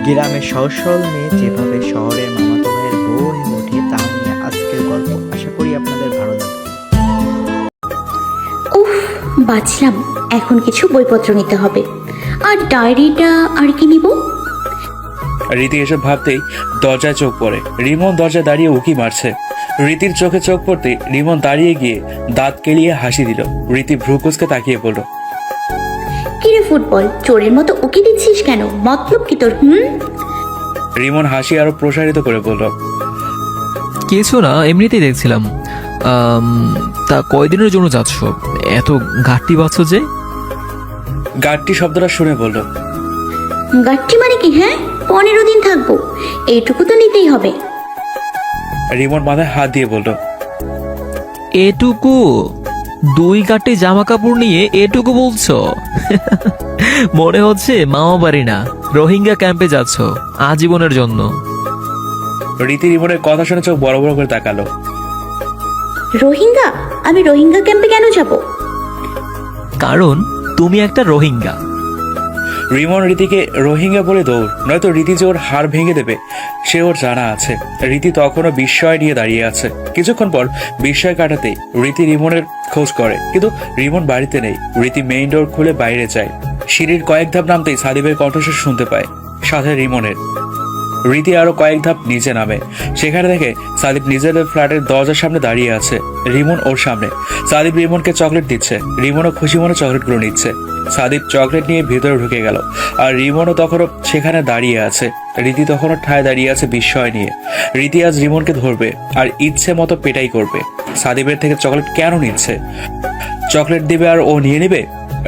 গ্রামের সহজ সরল মেয়ে যেভাবে শহরের মামাতো ভাইয়ের বউ হয়ে ওঠে তা নিয়ে আজকের গল্প। আশা করি আপনাদের ভালো লাগবে। উফ, বাঁচলাম। এখন কিছু বইপত্র নিতে হবে, আর ডায়েরিটা আর কি নিব। রীতি এসব ভাবতেই দরজায় চোখ পড়ে। রিমন দরজায় দাঁড়িয়ে উকি মারছে। রীতির চোখে চোখ পড়তে রিমন দাঁড়িয়ে গিয়ে দাঁত কেলিয়ে হাসি দিল। রীতি ভ্রুকুচকে তাকিয়ে বলল, কিরে ফুটবল, চোরের মতো উকি দিচ্ছিস কেন? মতলব কি তোর? রিমন হাসি আরো প্রসারিত করে বলল, কিছু না, এমনিতেই দেখছিলাম। তা কয়দিনের জন্য যাচ্ছ? এত ঘাটতি বাচ্চ যে। গাট্টি শব্দটা শুনে বলল, গাট্টি মানে কি? হ্যাঁ, 15 দিন থাকবো, এইটুকু তো নিতেই হবে। রিমন মাথায় হাত দিয়ে বলল, এটুকু? 2 গাঁটে জামা কাপড় নিয়ে এটুকু বলছো? মনে হচ্ছে মামা বাড়ি না, রোহিঙ্গা ক্যাম্পে যাচ্ছ আজীবনের জন্য। রীতি রিমনের কথা শুনে চোখ বড় বড় করে তাকালো। রোহিঙ্গা? আমি রোহিঙ্গা ক্যাম্পে কেন যাব? কারণ তুমি একটা রোহিঙ্গা। রিমন রীতিকে রোহিঙ্গা বলে দৌড়, নয়তো রীতি যে ওর হাড় ভেঙে দেবে সে ওর জানা আছে। রীতি তখনও বিস্ময় নিয়ে দাঁড়িয়ে আছে। কিছুক্ষণ পর বিস্ময় কাটাতে রীতি রিমনের খোঁজ করে, কিন্তু রিমন বাড়িতে নেই। রীতি মেইন ডোর খুলে বাইরে যায়। সিঁড়ির কয়েক ধাপ নামতেই সাদিবের কণ্ঠস্বর শুনতে পায়, সাথে রিমনের। রীতি আরো কয়েক ধাপ নিচে নামে। সেখানে দেখে সাদিব নিজের ফ্ল্যাটের দরজার সামনে দাঁড়িয়ে আছে, রিমন ওর সামনে। সাদিব রিমনকে চকলেট দিচ্ছে, রিমনও খুশি মনে চকলেটগুলো নিচ্ছে। সাদিব চকলেট নিয়ে ভিতরে ঢুকে গেল, আর রিমনও তখনও সেখানে দাঁড়িয়ে আছে। রীতি তখনও ঠায় দাঁড়িয়ে আছে বিস্ময় নিয়ে। রীতি আজ রিমনকে ধরবে আর ইচ্ছে মতো পেটাই করবে। সাদিবের থেকে চকলেট কেন নিচ্ছে? চকলেট দিবে আর ও নিয়ে নেবে?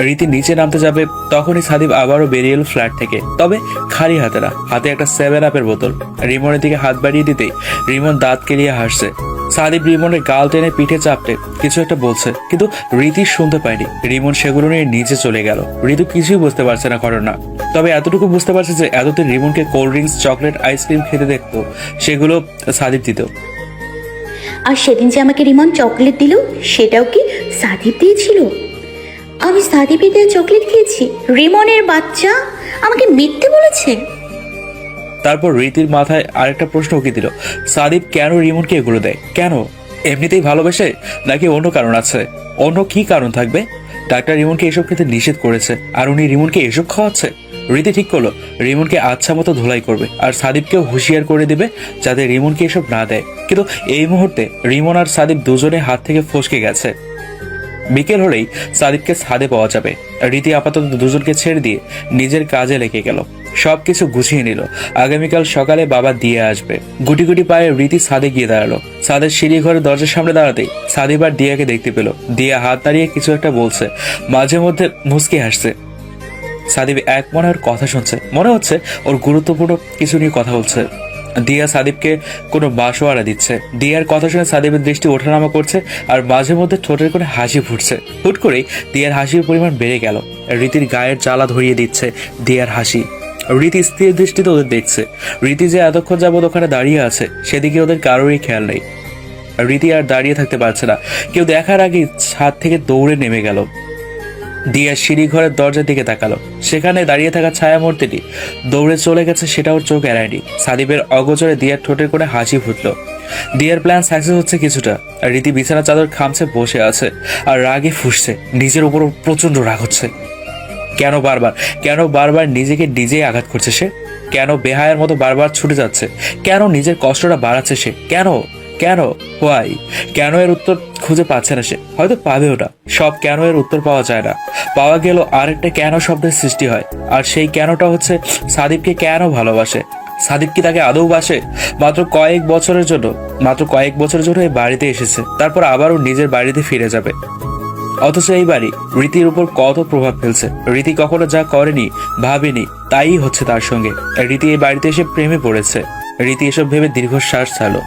রীতি নিচে নামতে যাবে, তখনই সাদিব আবারও বেরিয়ে এলো ফ্ল্যাট থেকে, তবে খালি হাতে না, হাতে একটা 7 আপের বোতল। রিমনের দিকে হাত বাড়িয়ে দিতেই রিমন দাঁত কেলিয়ে হাসছে। সাদিব রিমনের গাল টেনে পিঠে চাপটে কিছু একটা বলছে, কিন্তু রীতি শুনতে পায়নি। রিমন সেগুলো নিয়ে নিচে চলে গেল। ঋতু কিছুই বুঝতে পারছে না ঘটনা, তবে এতটুকু বুঝতে পারছে যে এতদিন রিমনকে কোল্ড ড্রিঙ্কস, চকলেট, আইসক্রিম খেতে দেখতো, সেগুলো সাদিব দিত। আর সেদিন যে আমাকে রিমন চকলেট দিল, সেটাও কি সাদিব দিয়েছিল? আমি সাদিবের দেওয়া চকলেট খেয়েছি? রিমনের বাচ্চা আমাকে মিথ্যে বলেছে। তারপর রীতির মাথায় আরেকটা প্রশ্ন উকি দিল, সাদিব কেন রিমনকে এগুলো দেয়? কেন? এমনিতেই ভালোবেসে, নাকি অন্য কারণ আছে? অন্য কি কারণ থাকবে? ডাক্তার রিমনকে এসব খেতে নিষেধ করেছে, আর উনি রিমনকে এসব খাওয়াচ্ছে। রীতি ঠিক করলো রিমনকে আচ্ছা মতো ধোলাই করবে, আর সাদিবকেও হুঁশিয়ার করে দিবে যাতে রিমনকে এসব না দেয়। কিন্তু এই মুহূর্তে রিমন আর সাদিব দুজনে হাত থেকে ফসকে গেছে। বিকেল হলেই সাদিবকে ছাদে পাওয়া যাবে। রীতি আপাতত দুজনকে ছেড়ে দিয়ে নিজের কাজে লেগে গেল, সবকিছু গুছিয়ে নিল। আগামীকাল সকালে বাবা দিয়ে আসবে। গুটি গুটি পায়ে রীতি ছাদে গিয়ে দাঁড়ালো। ছাদের সিঁড়ি ঘরে দরজার সামনে দাঁড়াতেই সাদিব আর দিয়াকে দেখতে পেল। দিয়া হাত দাঁড়িয়ে কিছু একটা বলছে, মাঝে মধ্যে মুচকি হাসছে। সাদিব এক মনে ওর কথা শুনছে, মনে হচ্ছে ওর গুরুত্বপূর্ণ কিছু নিয়ে কথা বলছে। দিয়া সাদিবকে কোনো বাসোয়ারা দিচ্ছে। দিয়ার কথা শুনে সাদিবের দৃষ্টি ওঠানামা করছে, আর মাঝে মধ্যে ঠোঁটের করে হাসি ফুটছে। হুট করেই দিয়ার হাসির পরিমাণ বেড়ে গেল। রীতির গায়ের জ্বালা ধরিয়ে দিচ্ছে দিয়ার হাসি। রীতি স্থির দৃষ্টিতে ওদের দেখছে। রীতি যে এতক্ষণ যাবৎ ওখানে দাঁড়িয়ে আছে সেদিকে ওদের কারোরই খেয়াল নেই। রীতি আর দাঁড়িয়ে থাকতে পারছে না, কেউ দেখার আগেই ছাদ থেকে দৌড়ে নেমে গেল। দিয়া সিঁড়ি ঘরের দরজার দিকে তাকালো, সেখানে দাঁড়িয়ে থাকা ছায়া মূর্তিটি দৌড়ে চলে গেছে, সেটা ওর চোখ এড়ায়নি। সাদিবের অগোচরে দিয়ার ঠোঁটের করে হাসি ফুটলো। দিয়ার প্ল্যান সাকসেস হচ্ছে কিছুটা। আর রীতি বিছানা চাদর খামছে বসে আছে, আর রাগে ফুঁসছে। নিজের উপর প্রচন্ড রাগ হচ্ছে। কেন বারবার নিজেকে নিজেই আঘাত করছে সে? কেন বেহায়ের মতো বারবার ছুটে যাচ্ছে? কেন নিজের কষ্টটা বাড়াচ্ছে সে? কেন কেন হোয়াই? কেন এর উত্তর খুঁজে পাচ্ছে না সে, হয়তো পাবেও না। সব কেন এর উত্তর পাওয়া যায় না। পাওয়া গেল আরেকটা কেন শব্দের সৃষ্টি হয়, আর সেই কেনটা হচ্ছে সাদিবকে কেন ভালোবাসে। সাদিব কি তাকে আদৌ বাসে? মাত্র কয়েক বছরের জন্য এই বাড়িতে এসেছে, তারপর আবারও নিজের বাড়িতে ফিরে যাবে। অথচ এই বাড়ি রীতির উপর কত প্রভাব ফেলছে। রীতি কখনো যা করেনি, ভাবেনি, তাই হচ্ছে তার সঙ্গে। রীতি এই বাড়িতে এসে প্রেমে পড়েছে। রীতি এসব ভেবে দীর্ঘশ্বাস ছাড়লো।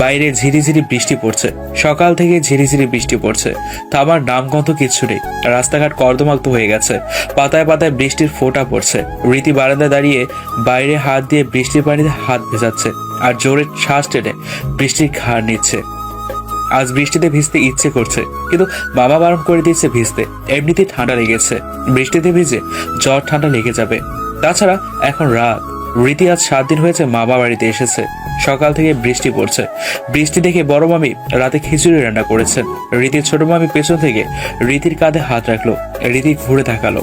বাইরে ঝিরিঝিরি বৃষ্টি পড়ছে, সকাল থেকে ঝিরিঝিরি বৃষ্টি পড়ছে। থামার নামগন্ধ কিচ্ছু নেই। রাস্তাঘাট কর্দমাক্ত হয়ে গেছে, পাতায় পাতায় বৃষ্টির ফোঁটা পড়ছে। রীতি বারান্দায় দাঁড়িয়ে বাইরে হাত দিয়ে বৃষ্টির পানিতে হাত ভেজাচ্ছে, আর জোরে শ্বাস টেনে বৃষ্টির ঘাড় নিচ্ছে। আজ বৃষ্টিতে ভিজতে ইচ্ছে করছে, কিন্তু বাবা বারণ করে দিয়েছে ভিজতে। এমনিতেই ঠান্ডা লেগেছে, বৃষ্টিতে ভিজে জ্বর ঠান্ডা লেগে যাবে। তাছাড়া এখন রাত, রীতি আজ 7 দিন হয়েছে মামা বাড়িতে এসেছে। সকাল থেকে বৃষ্টি পড়ছে। বৃষ্টি দেখে বড় মামি রাতে খিচুড়ি রান্না করেছেন। রীতির ছোট মামি পেছন থেকে রীতির কাঁধে হাত রাখলো। রীতি ঘুরে তাকালো।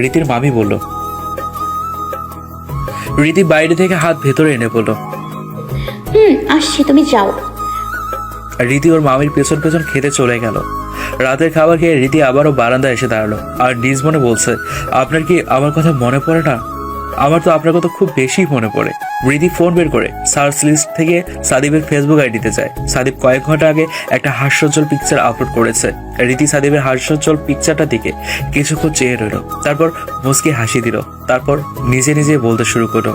রীতির মামি বলল, রীতি বাইরে থেকে হাত ভেতরে এনে বলল, আসছি, তুমি যাও। রীতি ওর মামির পেছন পেছন খেতে চলে গেল। রাতের খাবার খেয়ে রীতি আবারও বারান্দায় এসে দাঁড়ালো আর নিজ মনে বলছে, আপনার কি আমার কথা মনে পড়ে না? আমার তো আপনার কথা খুব বেশি মনে পড়ে। রীতি ফোন বের করে সার্চ লিস্ট থেকে সাদিবের ফেসবুক আইডিতে যায়। সাদিব কয়েক ঘন্টা আগে একটা হাস্যোজ্জ্বল পিকচার আপলোড করেছে। রীতি সাদিবের হাস্যোজ্জ্বল পিকচারটা দিকে কিছুক্ষণ চেয়ে রইল, তারপর মুচকি হাসি দিল, তারপর নিজে নিজে বলতে শুরু করলো,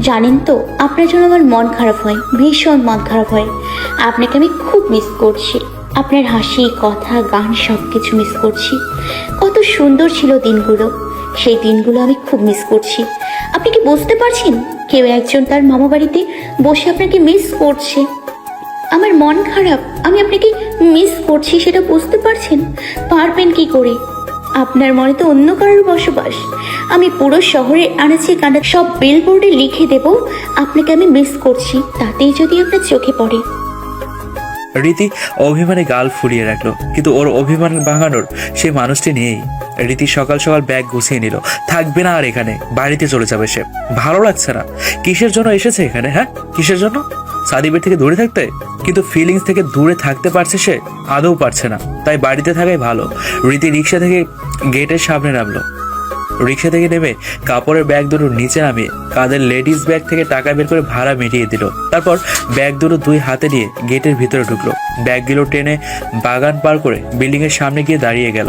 জানেন তো, আপনার জন্য আমার মন খারাপ হয়, ভীষণ মন খারাপ হয়। আপনাকে আমি খুব মিস করছি। আপনার হাসি, কথা, গান সব কিছু মিস করছি। কত সুন্দর ছিল দিনগুলো, সেই দিনগুলো আমি খুব মিস করছি। আপনি কি বুঝতে পারছেন? কেউ একজন তার মামা বাড়িতে বসে আপনাকে মিস করছে। আমার মন খারাপ, আমি আপনাকে মিস করছি, সেটা বুঝতে পারছেন? পারবেন কি করে? আপনার মনে তো অন্য কারোর বসবাস। আমি পুরো শহরে আনাচে কানা সব বিলবোর্ডে লিখে দেব আপনাকে আমি মিস করছি, তাতেই যদি আপনার চোখে পড়ে। রীতি অভিমানে গাল ফুলিয়ে রাখলো, কিন্তু ওর অভিমান ভাঙানোর সে মানুষটি নেই। রীতি সকাল সকাল ব্যাগ গুছিয়ে নিল, থাকবে না আর এখানে, বাড়িতে চলে যাবে সে। ভালো লাগছে না। কিসের জন্য এসেছে এখানে? হ্যাঁ, কিসের জন্য? সাদিবের থেকে দূরে থাকতে? কিন্তু ফিলিংস থেকে দূরে থাকতে পারছে সে? আদৌ পারছে না। তাই বাড়িতে থাকাই ভালো। রীতি রিক্সা থেকে গেটের সামনে নামলো। রিক্সা থেকে নেমে কাপড়ের ব্যাগ দুটো নিচে নামিয়ে কাঁধের লেডিস ব্যাগ থেকে টাকা বের করে ভাড়া মিটিয়ে দিল। তারপর ব্যাগ দুটো 2 হাতে নিয়ে গেটের ভিতরে ঢুকলো। ব্যাগগুলো টেনে বাগান পার করে বিল্ডিং এর সামনে গিয়ে দাঁড়িয়ে গেল।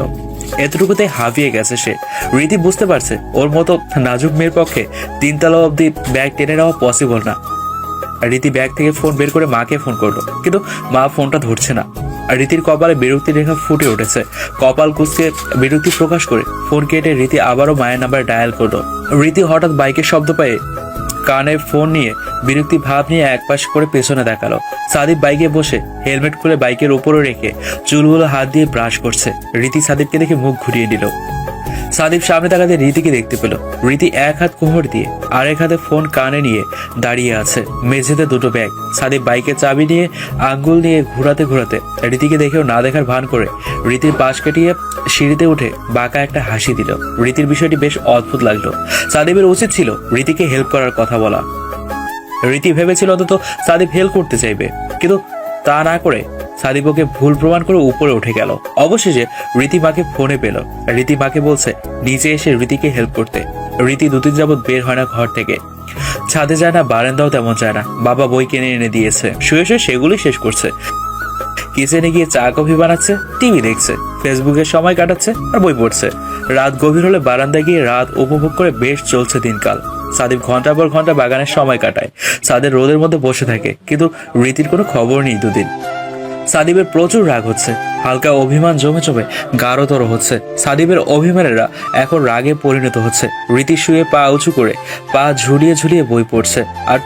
এতটুকুতে হাঁপিয়ে গেছে সে। রীতি বুঝতে পারছে ওর মতো নাজুক মেয়ের পক্ষে 3 তলা অব্দি ব্যাগ টেনে নেওয়া পসিবল না। রীতি ব্যাগ থেকে ফোন বের করে মাকে ফোন করলো, কিন্তু মা ফোনটা ধরছে না। রীতির কপালে বিরক্তি রেখা ফুটে উঠেছে। কপাল কুঁচকে বিরক্তি প্রকাশ করে ফোন কেটে রীতি আবারও মায়ের নাম্বার ডায়াল করলো। রীতি হঠাৎ বাইকের শব্দ পেয়ে কানে ফোন নিয়ে বিরক্তি ভাব নিয়ে একপাশ করে পেছনে দেখালো। সাদিব বাইকে বসে হেলমেট খুলে বাইকের উপরে রেখে চুলগুলো হাত দিয়ে ব্রাশ করছে। রীতি সাদিবকে দেখে মুখ ঘুরিয়ে নিল। সাদিব সামনে তাকাতে রীতিকে দেখতে পেল। রীতি এক হাত কোমর দিয়ে আরেক হাতে ফোন কানে নিয়ে দাঁড়িয়ে আছে। মেঝেতে 2টো ব্যাগ। সাদিব বাইকের চাবি নিয়ে আঙ্গুল নিয়ে ঘোরাতে ঘোরাতে রীতিকে দেখেও না দেখার ভান করে রীতির পাশ কাটিয়ে সিঁড়িতে উঠে বাঁকা একটা হাসি দিল। রীতির বিষয়টি বেশ অদ্ভুত লাগলো। সাদিবের উচিত ছিল রীতিকে হেল্প করার কথা বলা। রীতি ভেবেছিল অন্তত সাদিব হেল্প করতে চাইবে, কিন্তু তা না করে সাদিব ওকে ভুল প্রমাণ করে উপরে উঠে গেল। অবশেষে রীতি মাকে ফোনে পেল। রীতি মাকে বলছে নিচে এসে রীতিকে হেল্প করতে। রীতি 2 দিন যাবৎ বের হয় না ঘর থেকে, ছাদে যায় না, বারান্দাও তেমন যায় না। বাবা বই কিনে এনে দিয়েছে, শুয়ে শুয়ে সেগুলি শেষ করছে। কিচেনে গিয়ে চা কফি বানাচ্ছে, টিভি দেখছে, ফেসবুকে সময় কাটাচ্ছে আর বই পড়ছে। রাত গভীর হলে বারান্দায় গিয়ে রাত উপভোগ করে বেশ চলছে দিনকাল। সাদিব ঘন্টার পর ঘন্টা বাগানের সময় কাটায়, ছাদের রোদের মধ্যে বসে থাকে, কিন্তু রীতির কোনো খবর নেই 2 দিন। সাদিবের প্রচুর রাগ হচ্ছে, হালকা অভিমান জমে জমে গাঢ়তর হচ্ছে। সাদিবের অভিমানেরা এখন রাগে পরিণত হচ্ছে। রীতি শুয়ে পা উঁচু করে পা ঝুলিয়ে ঝুলিয়ে বই পড়ছে। আর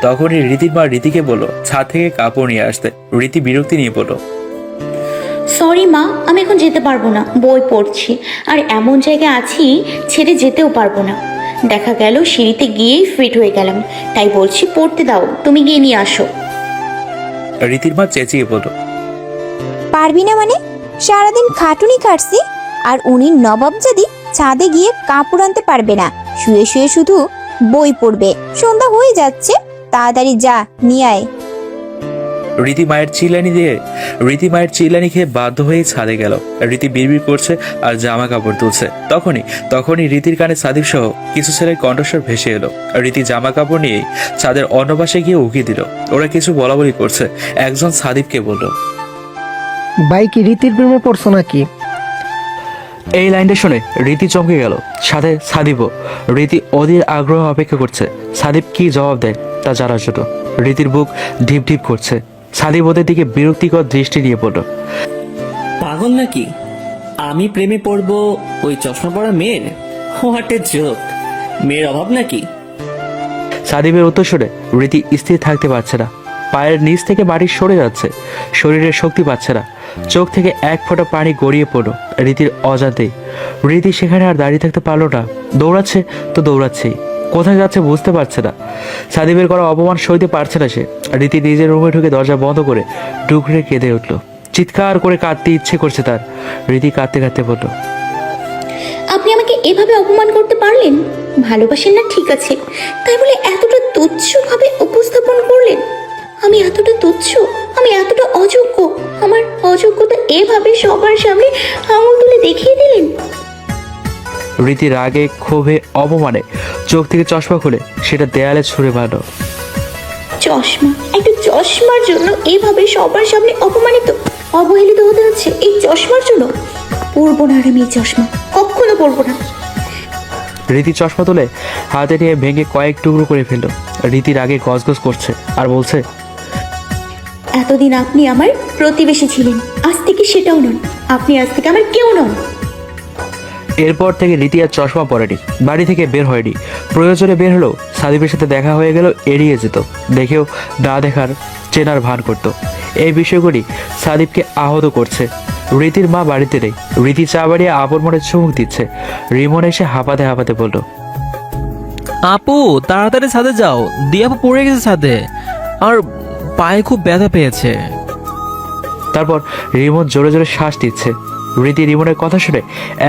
তখনই রীতির মা রীতিকে বলল ছাদ থেকে কাপড় নিয়ে আসতে। রীতি বিরক্তি নিয়ে বলল, সরি মা, আমি এখন যেতে পারবো না, বই পড়ছি। আর এমন জায়গায় আছি ছেড়ে যেতেও পারবো না। দেখা গেল সিঁড়িতে গিয়েই ফিট হয়ে গেলাম, তাই বলছি পড়তে দাও, তুমি গিয়ে নিয়ে আসো। রীতির মা চেঁচিয়ে বলল, পারবি না মানে? সারাদিন খাটুনি কাটছি, আর উনি নবাবজাদি ছাদে গিয়ে কাপড় আনতে পারবে না, শুয়ে শুয়ে শুধু বই পড়বে। সন্ধ্যা হয়ে যাচ্ছে, তাড়াতাড়ি যা নিয়ে আয়। রীতি মায়ের চিল্লানি খেয়ে বাধ্য হয়ে ছাদে গেল। রীতি বিড়বিড় করছে আর জামা কাপড় তুলছে। তখনই রীতির কানে সাদিব সহ কিছু ছেলের কণ্ঠস্বর ভেসে এলো। রীতি জামা কাপড় নিয়েই ছাদের অন্য পাশে গিয়ে উকি দিল। ওরা কিছু বলাবলি করছে। একজন সাদিবকে বলল, ভাই কি রীতির প্রেমে পড়ছো নাকি? এই লাইনটা শুনে রীতি চমকে গেল, সাথে সাদিবও। রীতি অধীর আগ্রহ অপেক্ষা করছে সাদিব কি জবাব দেয় তা জানার জন্য। রীতির বুক ঢিপ ঢিপ করছে। সাদিব ওদের দিকে বিরক্তিকর দৃষ্টি নিয়ে বলল, পাগল নাকি? আমি প্রেমে পড়বো ওই চশমা পড়া মেয়ের? What a joke! মেয়ের অভাব নাকি? সাদিবের উত্তর শুনে রীতি স্থির থাকতে পারছে না। পায়ের নিচ থেকে বাড়ি সরে যাচ্ছে, শরীরের শক্তি পাচ্ছে না। চোখ থেকে এক ফোঁটা পানি গড়িয়ে পড়ল রীতির অজান্তেই। রীতি সেখানে আর দাঁড়িয়ে থাকতে পারলো না, দৌড়াচ্ছে তো দৌড়াচ্ছেই। কোথায় যাচ্ছে বুঝতে পারছে না। সাদিবের করা অপমান সইতে পারছে না সে। রীতি নিজের রুমে ঢুকে দরজা বন্ধ করে ডুকরে কেঁদে উঠল। চিৎকার করে কাঁদতে ইচ্ছে করছে তার। রীতি কাঁদতে কাঁদতে বলল, আপনি আমাকে এভাবে অপমান করতে পারলেন? ভালোবাসেন না ঠিক আছে, তাই বলে এতটা তুচ্ছভাবে উপস্থাপন করলেন। আমি এতটা তুচ্ছ, আমি এতটা অযোগ্য, আমার অযোগ্যতা এভাবে সবার সামনে আঙুল তুলে দেখিয়ে দিলেন। রীতি রাগে ক্ষোভে অপমানে চোখ থেকে চশমা খুলে সেটা দেয়ালে ছুঁড়ে মারল। চশমা, একটা চশমার জন্য এভাবে সবার সামনে অপমানিত অবহেলিত হতে হচ্ছে? এই চশমার জন্য পরবো না আর আমি এই চশমা, কখনো পরবো না। রীতি চশমা তুলে হাতে নিয়ে ভেঙে কয়েক টুকরো করে ফেলল। রীতির আগে গজগজ করছে আর বলছে, এতদিন আপনি আমার প্রতিবেশী ছিলেন, আজ থেকে সেটাও নন। আপনি আজ থেকে আমার কেউ নন। এরপর থেকে রীতি আর চশমা পরেনি, বাড়ি থেকে বের হয়নি। প্রয়োজনে বের হলেও সাদিবের সাথে দেখা হয়ে গেল এড়িয়ে যেত, দেখেও না দেখার চেনার ভান করত। এই বিষয়গুলি সাদিবকে আহত করছে। রীতির মা বাড়িতে নেই। রীতি চা বাড়িয়ে আপন মনে চুমুক দিচ্ছে। রিমন এসে হাঁপাতে হাঁপাতে বলল, আপু তাড়াতাড়ি ছাদে যাও, দিয়া আপু পড়ে গেছে ছাদে আর পায়ে খুব ব্যথা পেয়েছে। তারপর রিমন জোরে জোরে শ্বাস দিচ্ছে। রীতি রিমনের কথা শুনে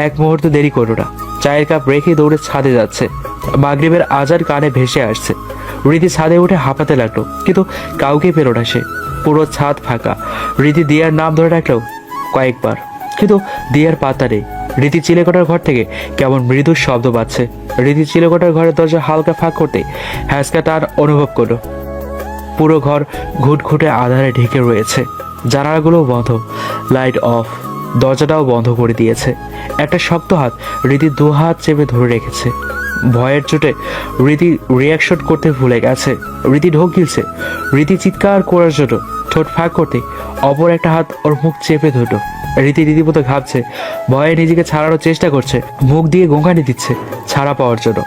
এক মুহূর্ত দেরি করল না, চায়ের কাপ রেখে দৌড়ে ছাদে যাচ্ছে। মাগরিবের আজান কানে ভেসে আসছে। রীতি ছাদে উঠে হাঁপাতে লাগলো, কিন্তু কাউকে পেল না সে। পুরো ছাদ ফাঁকা। রীতি দিয়ার নাম ধরে রাখলো কয়েকবার, কিন্তু দিয়ার পাতা নেই। রীতি চিলেকোঠার ঘর থেকে কেমন মৃদু শব্দ পাচ্ছে। রীতি চিলেকোঠার ঘরের দরজা হালকা ফাঁক করতে হ্যাঁচকা টান অনুভব করলো। পুরো ঘর ঘুটঘুটে আধারে ঢেকে রয়েছে। জানালাগুলোও বন্ধ, লাইট অফ, দরজাটাও বন্ধ করে দিয়েছে। একটা শক্ত হাত রীতি দু হাত চেপে ধরে রেখেছে। ভয়ের চোটে রীতি রিয়াকশন করতে ভুলে গেছে। রীতি ঢোক গিলছে। রীতি চিৎকার করার জন্য ঠোঁট ফাঁক করতে অপর একটা হাত ওর মুখ চেপে ধরল। রীতি রীতিমতো ঘাবছে, ভয়ে নিজেকে ছাড়ানোর চেষ্টা করছে, মুখ দিয়ে গোঙানি দিচ্ছে ছাড়া পাওয়ার জন্য।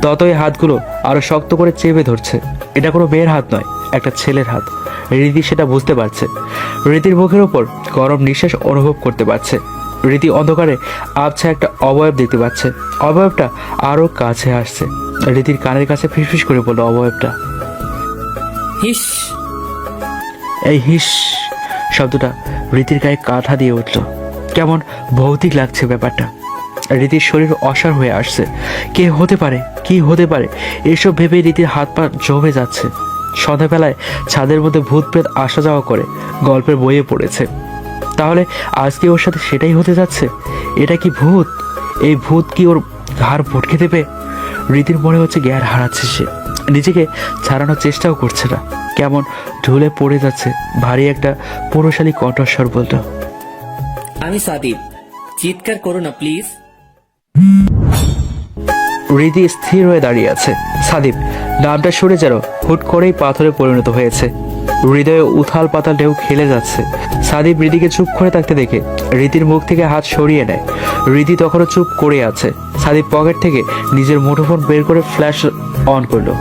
ততই হাতগুলো আরো শক্ত করে চেপে ধরছে। এটা কোনো মেয়ের হাত নয়, একটা ছেলের হাত। রীতি সেটা বুঝতে পারছে। রীতির মুখের ওপর গরম নিঃশ্বাস অনুভব করতে পারছে। রীতি অন্ধকারে আবছা একটা অবয়ব দেখতে পাচ্ছে। অবয়বটা আরো কাছে আসছে। রীতির কানের কাছে ফিসফিস করে বলল অবয়বটা, হিস। এই হিস শব্দটা রীতির গায়ে কাঁথা দিয়ে উঠল। কেমন ভৌতিক লাগছে ব্যাপারটা। রীতির শরীর অসাড় হয়ে আসছে। কে হতে পারে, কি হতে পারে, এসব ভেবে রীতির হাত পা জমে যাচ্ছে। সন্ধ্যাবেলায় ছাদের মধ্যে ভূত প্রেত আসা যাওয়া করে গল্পের বইয়ে পড়েছে। তাহলে আজকে ওর সাথে সেটাই হতে যাচ্ছে। এটা কি ভূত? এই ভূত কি ওর ঘাড় ভটকে দেবে? রীতির মনে হচ্ছে জ্ঞান হারাচ্ছে সে। নিজেকে ছাড়ানোর চেষ্টাও করছে না, কেমন ঢুলে পড়ে যাচ্ছে। ভারী একটা পুরুষালী কণ্ঠস্বর বলল, আমি সাদিব, চিৎকার করো না প্লিজ। রীতি স্থির হয়ে দাঁড়িয়ে আছে। সাদিব নামটা শুনে যেন হুট করেই পাথরে পরিণত হয়েছে। হৃদয়ে উথাল পাতাল ঢেউ খেলে যাচ্ছে। সাদিব রীতিকে চুপ করে থাকতে দেখে রীতির মুখ থেকে হাত সরিয়ে নেয়। রীতি তখনও চুপ করে আছে। সাদিব পকেট থেকে নিজের মুঠোফোন বের করে ফ্ল্যাশ অন করলো।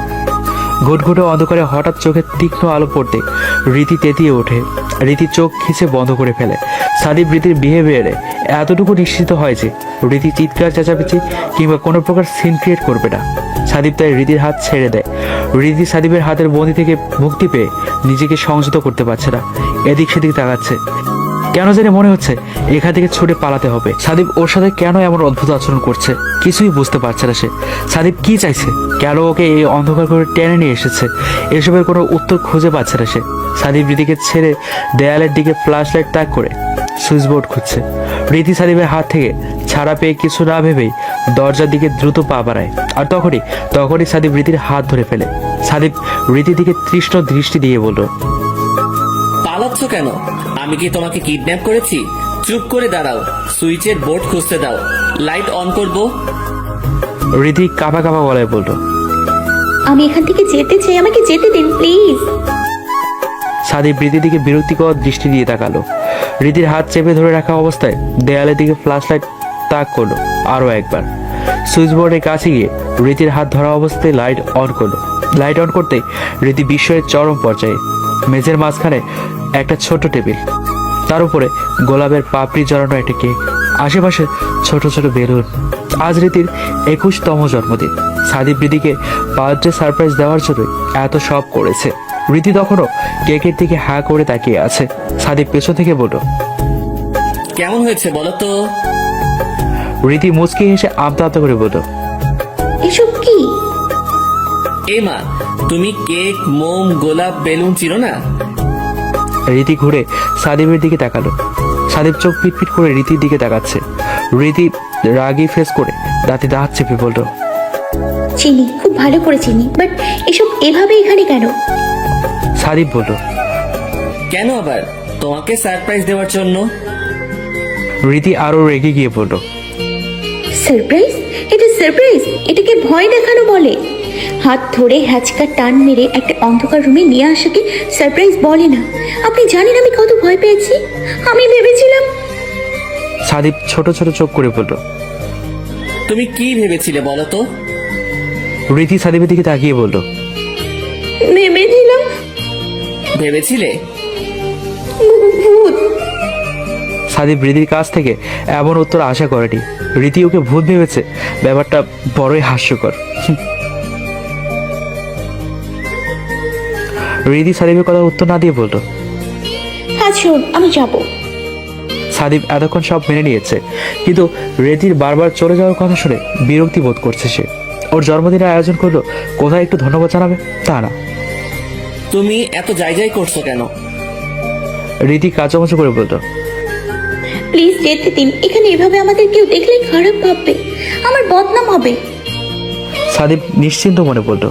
ঘুটঘুটে অন্ধকারে হঠাৎ চোখে তীক্ষ্ণ আলো পড়তে রীতি তেতিয়ে ওঠে। রীতি চোখ খিচে বন্ধ করে ফেলে। সাদিব রীতির বিহেভিয়ারে এতটুকু নিশ্চিত হয় যে রীতি চিৎকার চেঁচামেচি কিংবা কোনো প্রকার সিন ক্রিয়েট করবে না। সাদিব তাই রীতির হাত ছেড়ে দেয়। রীতি সাদিবের হাতের বন্দি থেকে মুক্তি পেয়ে নিজেকে সংযত করতে পারছে না। এদিক সেদিক তাকাচ্ছে। কেন জানি মনে হচ্ছে এখান থেকে ছুটে পালাতে হবে। সাদিব ওর সাথে কেন এমন অদ্ভুত আচরণ করছে কিছুই বুঝতে পারছে না সে। সাদিব কি চাইছে, কেন ওকে এই অন্ধকার করে টেনে নিয়ে এসেছে, এসবের কোনো উত্তর খুঁজে পাচ্ছে না সে। সাদিব রীতিকে ছেড়ে দেয়ালের দিকে ফ্ল্যাশ লাইট তাক করে সুইচ বোর্ড খুঁজছে। রীতি সাদিবের হাত থেকে ছাড়া পেয়ে কিছু না ভেবেই দরজার দিকে দ্রুত পা বাড়ায়। আর তখনই সাদিব রীতির হাত ধরে ফেলে। সাদিব রীতির দিকে তৃষ্ণ দৃষ্টি দিয়ে বলল, পালাচ্ছ কেন? আমি কি তোমাকে কিডন্যাপ করেছি? চুপ করে দাঁড়াও, সুইচের বোর্ড খুঁজতে দাও, লাইট অন করব। রীতি কাঁপা কাঁপা গলায় বলল, আমি এখান থেকে যেতে চাই, আমাকে যেতে দিন প্লিজ। সাদিব রীতির দিকে বিরক্তিকর দৃষ্টি দিয়ে তাকালো। রীতির হাত চেপে ধরে রাখা অবস্থায় দেয়ালের দিকে ফ্ল্যাশ লাইট তাক করলো আরো একবার। সুইচ বোর্ডের কাছে গিয়ে রীতির হাত ধরা অবস্থায় লাইট অন করলো। লাইট অন করতে রীতি বিস্ময়ের চরম পর্যায়ে। মেঝের মাঝখানে একটা ছোট টেবিল, তার উপরে গোলাপের পাপড়ি জড়ানো একটা কেক, আশেপাশে ছোট ছোট বেলুন। আজ রীতির 21তম জন্মদিন। সাদীপ রীতিকে বার্থডে সারপ্রাইজ দেওয়ার জন্য এত সব করেছে। রীতি তখনও কেকের দিকে হা করে তাকিয়ে আছে। সাদীপ পেছন থেকে বলল, কেমন হয়েছে বলো তো? রীতি মুচকি হেসে আমতা আমতা করে বলল, এসব কি? এ মা, তুমি কেক, মোম, গোলাপ, বেলুন চিনো না? রীতি ঘুরে সাদীপের দিকে তাকালো। সাদীপ চোখ পিটপিট করে রীতির দিকে তাকাচ্ছে। রীতি রাগী ফেস করে দাঁতে দাঁত চেপে বলল, চিনি, খুব ভালো করে চিনি, বাট এসব এভাবে এখানে কেন? সাদীপ বলল, কেন আবার? তোমাকে সারপ্রাইজ দেওয়ার জন্য। রীতি আরো রেগে গিয়ে বলল, সারপ্রাইজ? এটা সারপ্রাইজ? এটাকে ভয় দেখানো বলে? হাত ধরে হ্যাচকা টান মেরে একটা অন্ধকার রুমে নিয়ে আসাকে সারপ্রাইজ বলে না। আপনি জানেন আমি কত ভয় পেয়েছি? আমি ভেবেছিলাম। সাদীপ ছোট ছোট চোখ করে বলল, তুমি কি ভেবেছিলে বলো তো? রীতি সাদীপের দিকে তাকিয়ে বলল, ভেবেছিলাম ভেবেছিলে? ভূত। সাদীপ রীতির কাছ থেকে এমন উত্তর আশা করেনি। রীতি ওকে ভূত ভেবেছে, ব্যাপারটা বড়ই হাস্যকর। রীতি সাদীপের কথা উত্তর না দিয়ে বলল, হ্যাঁ শোন, আমি যাবো। সাদীপ এতক্ষণ সব মেনে নিয়েছে, কিন্তু রীতির বারবার চলে যাওয়ার কথা শুনে বিরক্তি বোধ করছে সে। ওর জন্মদিনের আয়োজন করলো, কোথায় একটু ধন্যবাদ জানাবে তা না। তুমি এত যাই যাই করছো কেন? রীতি কাঁচামচো করে বলল, প্লিজ যেতে দিন। এখানে এভাবে আমাদের কেউ দেখলে খারাপ ভাববে, আমার বদনাম হবে। সাদীপ নিশ্চিন্ত মনে বলল,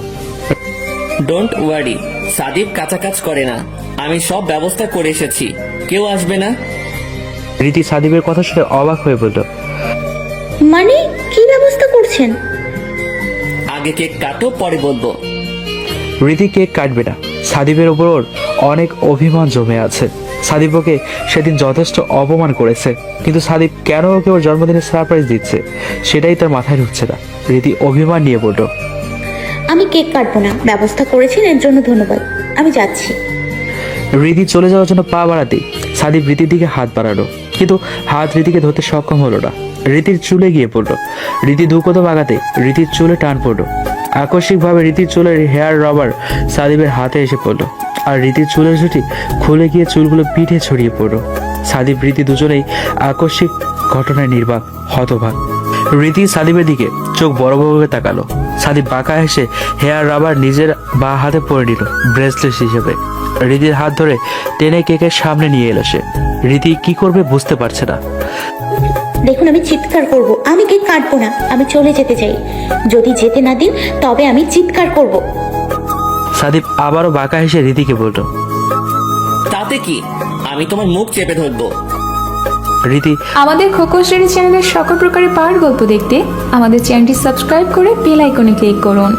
ডোন্ট ওয়ারি, সাদীপ কাঁচা কাজ করে না। আমি সব ব্যবস্থা করে এসেছি, কেউ আসবে না। রীতি সাদীপের কথা শুনে অবাক হয়ে বলল, মানে কি ব্যবস্থা করছেন? আগে কেক কাটো, পরে বলবো। রীতি কেক কাটবে না। সাদীপের ওপর ওর অনেক অভিমান জমে আছে। সাদীপ ওকে সেদিন যথেষ্ট অপমান করেছে, কিন্তু সাদীপ কেন ওকে ওর জন্মদিনে সারপ্রাইজ দিচ্ছে সেটাই তার মাথায় ঢুকছে না। রীতি অভিমান নিয়ে বলল, আমি কেক কাটবো না। ব্যবস্থা করেছেন এর জন্য ধন্যবাদ, আমি যাচ্ছি। রীতি চলে যাওয়ার জন্য পা বাড়াতেই সাদীপ রীতির দিকে হাত বাড়ালো, কিন্তু হাত রীতিকে ধরতে সক্ষম হলো না। রীতির চুলে গিয়ে পড়লো। রীতি দু কদম আগাতে রীতির চুলে টান পড়লো। আকস্মিকভাবে রীতির চুলের হেয়ার রবার সাদীপের হাতে এসে পড়লো, আর রীতির চুলের ঝুঁটি খুলে গিয়ে চুলগুলো পিঠে ছড়িয়ে পড়লো। সাদীপ রীতি দুজনেই আকস্মিক ঘটনায় নির্বাক, হতবাক। রীতি সাদীপের দিকে চোখ বড় বড় করে তাকালো। সাদীপ বাঁকা হেসে হেয়ার রাবার নিজের বাঁ হাতে পরে নিল ব্রেসলেট হিসেবে। রীতির হাত ধরে টেনে কেকের সামনে নিয়ে এলো সে। রীতি কি করবে বুঝতে পারছে না। দেখুন, আমি চিৎকার করব। আমি কেক কাটবো না, আমি চলে যেতে চাই। যদি যেতে না দিন তবে আমি চিৎকার করব। সাদীপ আবারও বাঁকা হেসে রীতিকে বলল, তাতে কি, আমি তোমার মুখ চেপে ধরবো। রীতি আমাদের খোকন স্টোরি চ্যানেলের সকল প্রকারের পাওয়ার গল্প দেখতে আমাদের চ্যানেলটি সাবস্ক্রাইব করে বেল আইকনে ক্লিক করুন।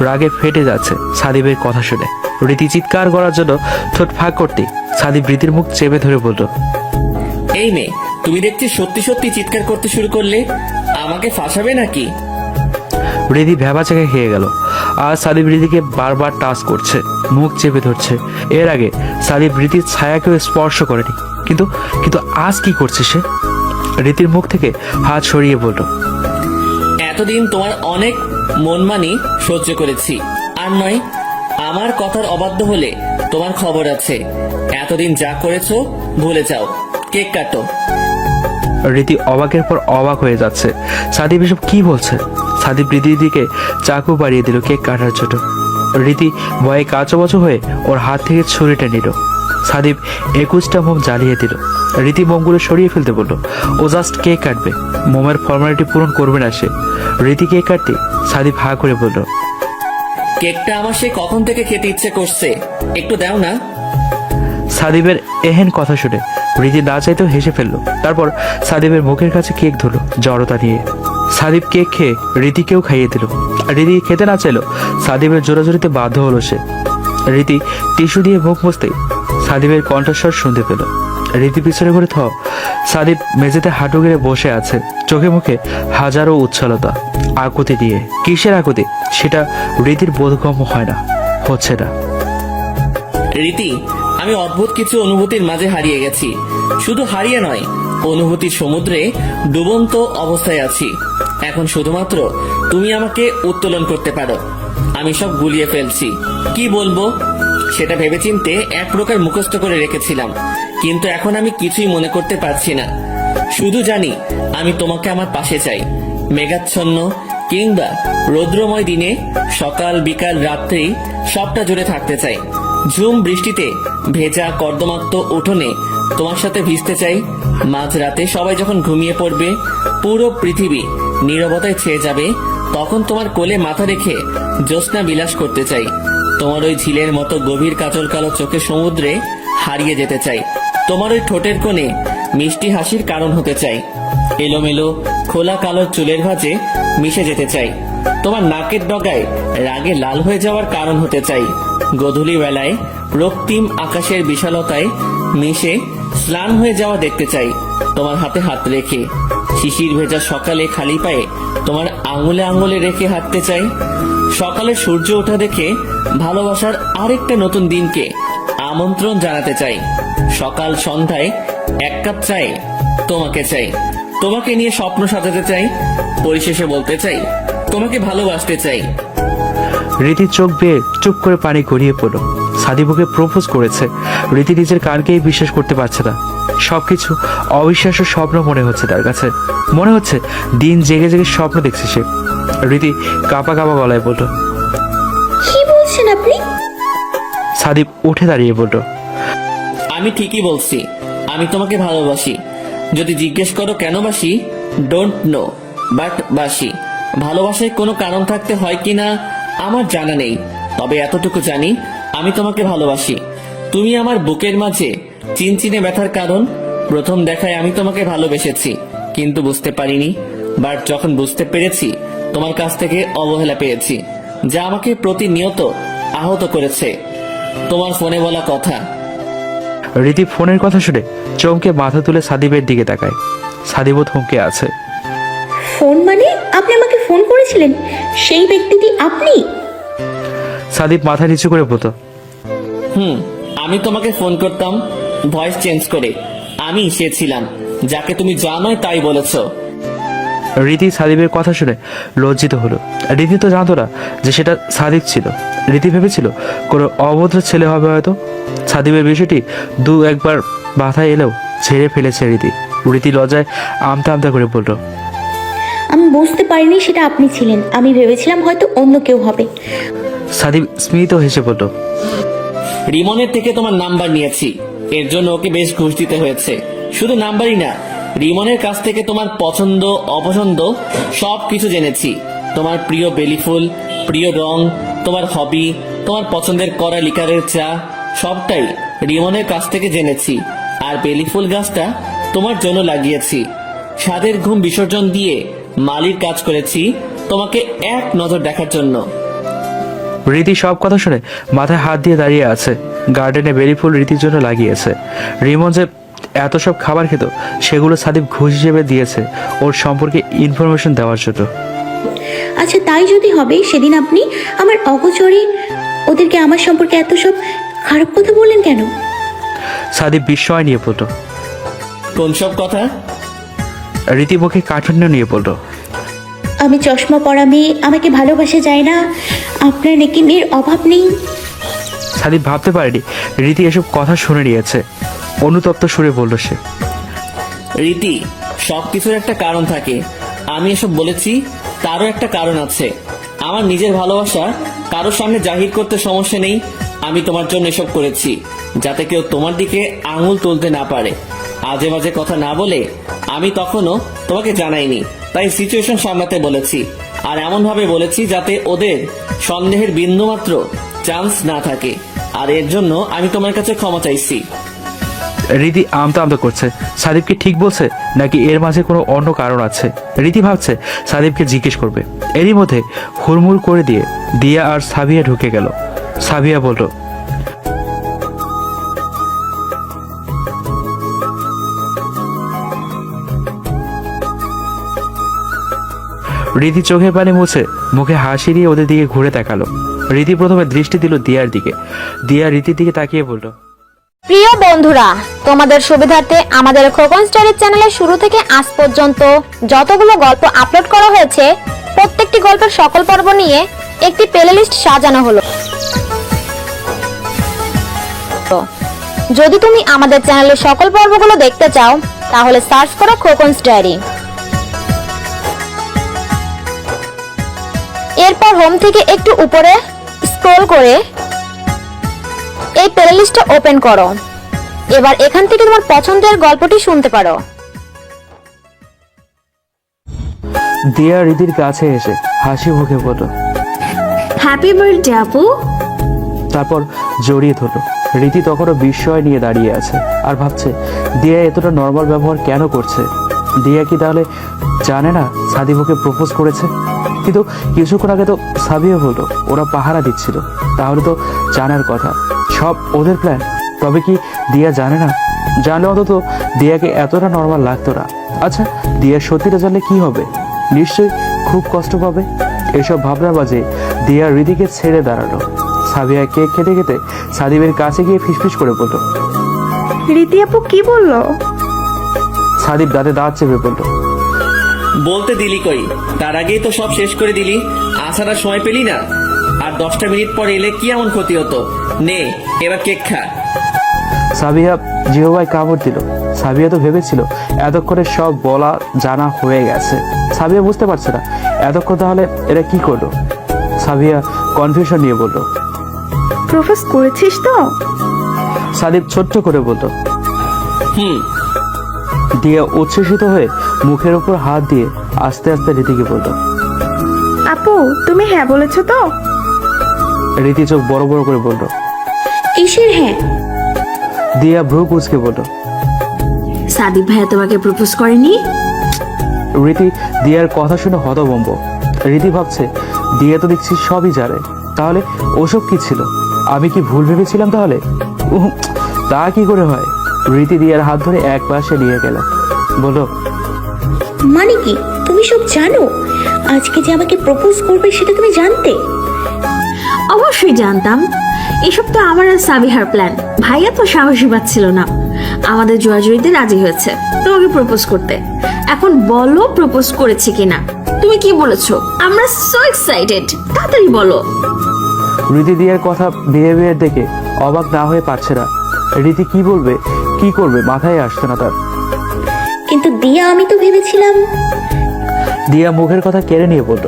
রাগে ফেটে যাচ্ছে সাদীপের কথা শুনে। রীতি চিৎকার করার জন্য ঠোঁট ফাঁক করতে সাদীপ রীতির মুখ চেপে ধরে বলল, এই মেয়ে, তুমি দেখছি সত্যি সত্যি চিৎকার করতে শুরু করলে। আমাকে ফাঁসাবে নাকি? রীতি ভ্যাবাচাকে খেয়ে গেল। আর সাদীপ রীতিকে বারবার টাচ করছে, মুখ চেপে ধরছে। এর আগে সাদীপ রীতির ছায়াকেও স্পর্শ করেনি, কিন্তু কিন্তু আজ কি করছে সে? রীতির মুখ থেকে হাত সরিয়ে বলল, এতদিন তোমার অনেক মনমানি সহ্য করেছি, আর নয় আমার কথার অবাধ্য হলে তোমার খবর আছে। এতদিন যা করেছো ভুলে যাও, কেক কাটো। রীতি অবাকের পর অবাক হয়ে যাচ্ছে। সাদীপ এসব কি বলছে? সাদীপ রীতির দিকে চাকু বাড়িয়ে দিল কেক কাটার জন্য। রীতি ভয়ে কাঁচোবাচো হয়ে ওর হাত থেকে ছুরিটা নিল। সাদীপ 21টা মোম জ্বালিয়ে দিল। রীতি মোমগুলো সরিয়ে ফেলতে বলল। ও জাস্ট কেক কাটবে, মোমের ফর্মালিটি পূরণ করবে না সে। রীতি কেক কাটতে সাদীপ হা করে বলল, কেকটা আমার সে কখন থেকে খেতে ইচ্ছে করছে, একটু দাও না। সাদীপের এহেন কথা শুনে রীতি না চাইতেও হেসে ফেললো। তারপর সাদীপের মুখের কাছে কেক ধরলো জড়তা নিয়ে। সাদীপ কেক খেয়ে রীতিকেও খাইয়ে দিল। রীতি খেতে না চাইলো, সাদীপের জোরাজোরিতে বাধ্য হলো সে। রীতি টিস্যু দিয়ে মুখ মুছতেই সাদীপের কণ্ঠস্বর শুনতে পেল। রীতি পিছনে ঘুরে সাদীপ মেঝেতে হাঁটু গেড়ে বসে আছে, চোখে মুখে হাজারো উচ্ছলতা। আকুতি দিয়ে কিসের আকুতি সেটা রীতির বোধগম্য হয় না, হচ্ছে না। রীতি, আমি অদ্ভুত কিছু অনুভূতির মাঝে হারিয়ে গেছি। শুধু হারিয়ে নয়, অনুভূতির সমুদ্রে ডুবন্ত অবস্থায় আছি। এখন শুধুমাত্র তুমি আমাকে উত্তোলন করতে পারো। আমি সব গুলিয়ে ফেলছি। কি বলবো সেটা ভেবেচিন্তে এক প্রকার মুখস্থ করে রেখেছিলাম, কিন্তু এখন আমি কিছুই মনে করতে পারছি না। শুধু জানি আমি তোমাকে আমার পাশে চাই। মেঘাচ্ছন্ন কিংবা রৌদ্রময় দিনে, সকাল বিকাল রাত্রি সবটা জুড়ে থাকতে চাই। ঝুম বৃষ্টিতে ভেজা কর্দমাক্ত উঠোনে তোমার সাথে ভিজতে চাই। মাঝরাতে সবাই যখন ঘুমিয়ে পড়বে, পুরো পৃথিবী নীরবতায় ছেয়ে যাবে, তখন তোমার কোলে মাথা রেখে জ্যোৎস্না বিলাস করতে চাই। তোমার ওই ঝিলের মতো গভীর কাজল কালো চোখে সমুদ্রে হারিয়ে যেতে চাই। তোমার ওই ঠোঁটের কোণে মিষ্টি হাসির কারণ হতে চাই। এলোমেলো খোলা কালো চুলের ভাঁজে মিশে যেতে চাই। তোমার নাকের ডগায় রাগে লাল হয়ে যাওয়ার কারণ হতে চাই। গোধূলি বেলায় রক্তিম আকাশের বিশালতায় মিশে স্নান হয়ে যাওয়া দেখতে চাই। তোমার হাতে হাত রেখে শিশির ভেজা সকালে খালি পায়ে তোমার আঙুলে আঙুলে রেখে হাঁটতে চাই। সকালে সূর্য ওঠা দেখে ভালোবাসার আরেকটা নতুন দিনকে আমন্ত্রণ জানাতে চাই। সকাল সন্ধ্যায় এক কাপ চাই তোমাকে চাই। তোমাকে নিয়ে স্বপ্ন সাজাতে চাই। পরিশেষে বলতে চাই, তোমাকে ভালোবাসতে চাই। রীতির চোখ বেয়ে চুপ করে পানি গড়িয়ে পড়ল। সাদিবুকে প্রপোজ করেছে। রীতি নিজের কানকেই বিশ্বাস করতে পারছে না। সবকিছু অবিশ্বাস্য স্বপ্ন মনে হচ্ছে তার কাছে। মনে হচ্ছে দিন জেগে জেগে স্বপ্ন দেখছে সে। রীতি কাঁপা কাঁপা গলায় বলল। কি বলছেন আপনি? সাদিব উঠে দাঁড়িয়ে বলল। আমি ঠিকই বলছি, আমি তোমাকে ভালোবাসি। যদি জিজ্ঞেস করো কেন বাসি, ডোন্ট নো, বাট বাসি। ভালোবাসায় কোনো কারণ থাকতে হয় কিনা আমার জানা নেই, তবে এতটুকু জানি আমি তোমাকে ভালোবাসি। তুমি আমার বুকের মাঝে চিনচিনে ব্যথার কারণ। প্রথম দেখায় আমি তোমাকে ভালোবেসেছি, কিন্তু বুঝতে পারিনি। বাট যখন বুঝতে পেরেছি, তোমার কাছ থেকে অবহেলা পেয়েছি, যা আমাকে প্রতিনিয়ত আহত করেছে। তোমার ফোনে বলা কথা। রীতি ফোনের কথা শুনে চমকে মাথা তুলে সাদিবের দিকে তাকায়। সাদিবও থমকে আছে। ফোন মানে? আপনি আমাকে ফোন করেছিলেন? সেই ব্যক্তিটি আপনি? সাদিব মাথা নিচু করে বলল। আমি তোমাকে ফোন করতাম ভয়েস চেঞ্জ করে। আমি সে ছিলাম যাকে তুমি জানোই তাই বলেছো। রীতি সাদিবের কথা শুনে লজ্জিত হলো। রীতি তো জানতো না যে সেটা সাদিব ছিল। রীতি ভেবেছিল কোনো অভদ্র ছেলে হবে হয়তো। সাদিবের বিষয়টি দু একবার মাথায় এলেও ছেড়ে ফেলেছে রীতি। রীতি লজ্জায় আমতা আমতা করে বলল। আমি বুঝতে পারিনি সেটা আপনি ছিলেন। আমি ভেবেছিলাম হয়তো অন্য কেউ হবে। সাদিব স্মিত হেসে বলল। রিমনের থেকে তোমার নাম্বার নিয়েছি, এর জন্য ওকে বেশ ঘুষ দিতে হয়েছে। শুধু নাম্বারই না, রিমনের কাছ থেকে তোমার পছন্দ অপছন্দ সব কিছু জেনেছি। তোমার প্রিয় বেলি ফুল, প্রিয় রং, তোমার হবি, তোমার পছন্দের করা লিকারের চা, সবটাই রিমনের কাছ থেকে জেনেছি। আর বেলি ফুল গাছটা তোমার জন্য লাগিয়েছি। স্বাদের ঘুম বিসর্জন দিয়ে মালির কাজ করেছি তোমাকে এক নজর দেখার জন্য। রীতি সব কথা শুনে মাথায় হাত দিয়ে দাঁড়িয়ে আছে। গার্ডেনে বেরি ফুল রীতির জন্য লাগিয়েছে। রিমন যে এত সব খাবার খেত, সেগুলো সাদিব ঘুষ হিসেবে দিয়েছে ওর সম্পর্কে ইনফরমেশন দেওয়ার জন্য। আচ্ছা, তাই যদি হবে, সেদিন আপনি আমার অগোচরে ওদেরকে আমার সম্পর্কে এত সব খারাপ কথা বললেন কেন? সাদিব বিস্ময় নিয়ে বলল। কোন সব কথা? রীতি মুখে কাঠিন্য নিয়ে বলল। আমি চশমা পরা মেয়ে, আমাকে ভালোবাসা যায় না, আপনার নাকি মেয়ের অভাব নেই। সাদিব ভাবতে পারেনি রীতি এসব কথা শুনে নিয়েছে। অনুতপ্ত সুরে বলল সে। রীতি, সবকিছুর একটা কারণ থাকে। আমি এসব বলেছি তারও একটা কারণ আছে। আমার নিজের ভালোবাসা কারোর সামনে জাহির করতে সমস্যা নেই। আমি তোমার জন্য এসব করেছি যাতে কেউ তোমার দিকে আঙুল তুলতে না পারে। আজে বাজে কথা না বলে আমি তখনও তোমাকে জানাইনি, তাই সিচুয়েশন সামলাতে বলেছি। আর এমন ভাবে বলেছি যাতে ওদের সন্দেহের বিন্দুমাত্র চান্স না থাকে। আর এর জন্য আমি তোমার কাছে ক্ষমা চাইছি। রীতি আমতা আমতা করছে। সাদিব কি ঠিক বলছে নাকি এর মাঝে কোনো অন্য কারণ আছে? রীতি ভাবছে সাদিবকে জিজ্ঞেস করবে। এরই মধ্যে হুড়মুড় করে দিয়ে দিয়া আর সাবিয়া ঢুকে গেল। সাবিয়া বলল। রীতি চোখের পানি মুছে মুখে হাসি দিয়ে ওদের দিকে ঘুরে তাকালো। রীতি প্রথমে দৃষ্টি দিল দিয়ার দিকে। দিয়া রীতির দিকে তাকিয়ে বলল। প্রিয় বন্ধুরা, তোমাদের সুবিধার্থে আমাদের খোকন স্টোরিজ চ্যানেলে শুরু থেকে আজ পর্যন্ত যতগুলো গল্প আপলোড করা হয়েছে প্রত্যেকটি গল্পের সকল পর্ব নিয়ে একটি প্লেলিস্ট সাজানো হলো। যদি তুমি আমাদের চ্যানেলের সকল পর্বগুলো দেখতে চাও তাহলে সার্চ করো খোকন স্টোরি। এরপর হোম থেকে একটু উপরে স্ক্রল করে এই প্লেলিস্টটা ওপেন করো। এবার এখান থেকে তোমার পছন্দের গল্পটি শুনতে পারো। দিয়া রীতির কাছে এসে হাসি মুখে বলল, হ্যাপি বার্থডে আপু। তারপর জড়িয়ে ধরল। রীতি তখনও বিস্ময় নিয়ে দাঁড়িয়ে আছে আর ভাবছে দিয়া এতটা নর্মাল ব্যবহার কেন করছে। দিয়া কি তাহলে জানে না সাদিব ওকে প্রপোজ করেছে? কিন্তু কিছুক্ষণ আগে তো সাবিয়া বলল ওরা পাহারা দিচ্ছিল, তাহলে তো জানার কথা সব ওদের প্ল্যান। তবে কি দিয়া জানে না? জানলে অন্তত দিয়াকে এতটা নর্মাল লাগতো না। আচ্ছা, দিয়া সত্যিটা জানলে কি হবে? নিশ্চয়ই খুব কষ্ট পাবে। এসব ভাবনার মাঝে দিয়া রীতিকে ছেড়ে দাঁড়ালো। সাবিয়া কেক খেতে খেতে সাদিবের কাছে গিয়ে ফিসফিস করে বলল, রীতি আপু কি বললো? সাদিব দাঁতে দাঁত চেপে বলল, বলতে দিলি কই, তার আগেই তো সব শেষ করে দিলি। আসার আর সময় পেলি না। আর 10টা মিনিট পর এলে কি এমন ক্ষতি হতো? নে এবার কেক খা। সাবিয়া জিহ্বায় কামড় দিল। সাবিয়া তো ভেবেছিল এতক্ষণে সব বলা জানা হয়ে গেছে। সাবিয়া বুঝতে পারছে না এতক্ষণ তাহলে এরা কি করলো। সাবিয়া কনফিউশন নিয়ে বলল, প্রপোজ করেছিস তো? সাদিব ছোট্ট করে বলল, হুম। দিয়া উচ্ছ্বসিত হয়ে মুখের উপর হাত দিয়ে আস্তে আস্তে রীতিকে বলল, আপু তুমি হ্যাঁ বলেছো তো? রীতি চোখ বড় বড় করে বলল, কিসের হ্যাঁ? দিয়া ভ্রু কুচকে বলল, সাদিব ভাইয়া তোমাকে প্রপোজ করেনি? রীতি দিয়ার কথা শুনে হতভম্ব। রীতি ভাবছে দিয়া তো দেখছি সবই জানে, তাহলে ওসব কি ছিল? আমি কি ভুল ভেবেছিলাম তাহলে? তা কি করে হয়? রীতি দিয়ার হাত ধরে এক পাশে নিয়ে গেল, বলল, মানে কি তুমি সব জানো? আজকে যে আমাকে প্রপোজ করবে সেটা তুমি জানতে? অবশ্যই জানতাম। এসব তো আমার আর সাবিহার প্ল্যান। ভাইয়া তো সাহসী পাচ্ছিল না, আমাদের জোয়াজুরিতে রাজি হয়েছে তোমাকে প্রপোজ করতে। এখন বলো প্রপোজ করেছে কিনা? তুমি কি বলেছো? আমরা সো এক্সাইটেড, তাড়াতাড়ি বলো। রীতি দিয়ার কথা বিহেভিয়ার দেখে অবাক না হয়ে পারছে না। রীতি কি বলবে কি করবে মাথায় আসছে না তার। কিন্তু দিয়া, আমি তো ভেবেছিলাম। দিয়া মুখের কথা কেড়ে নিয়ে বলল,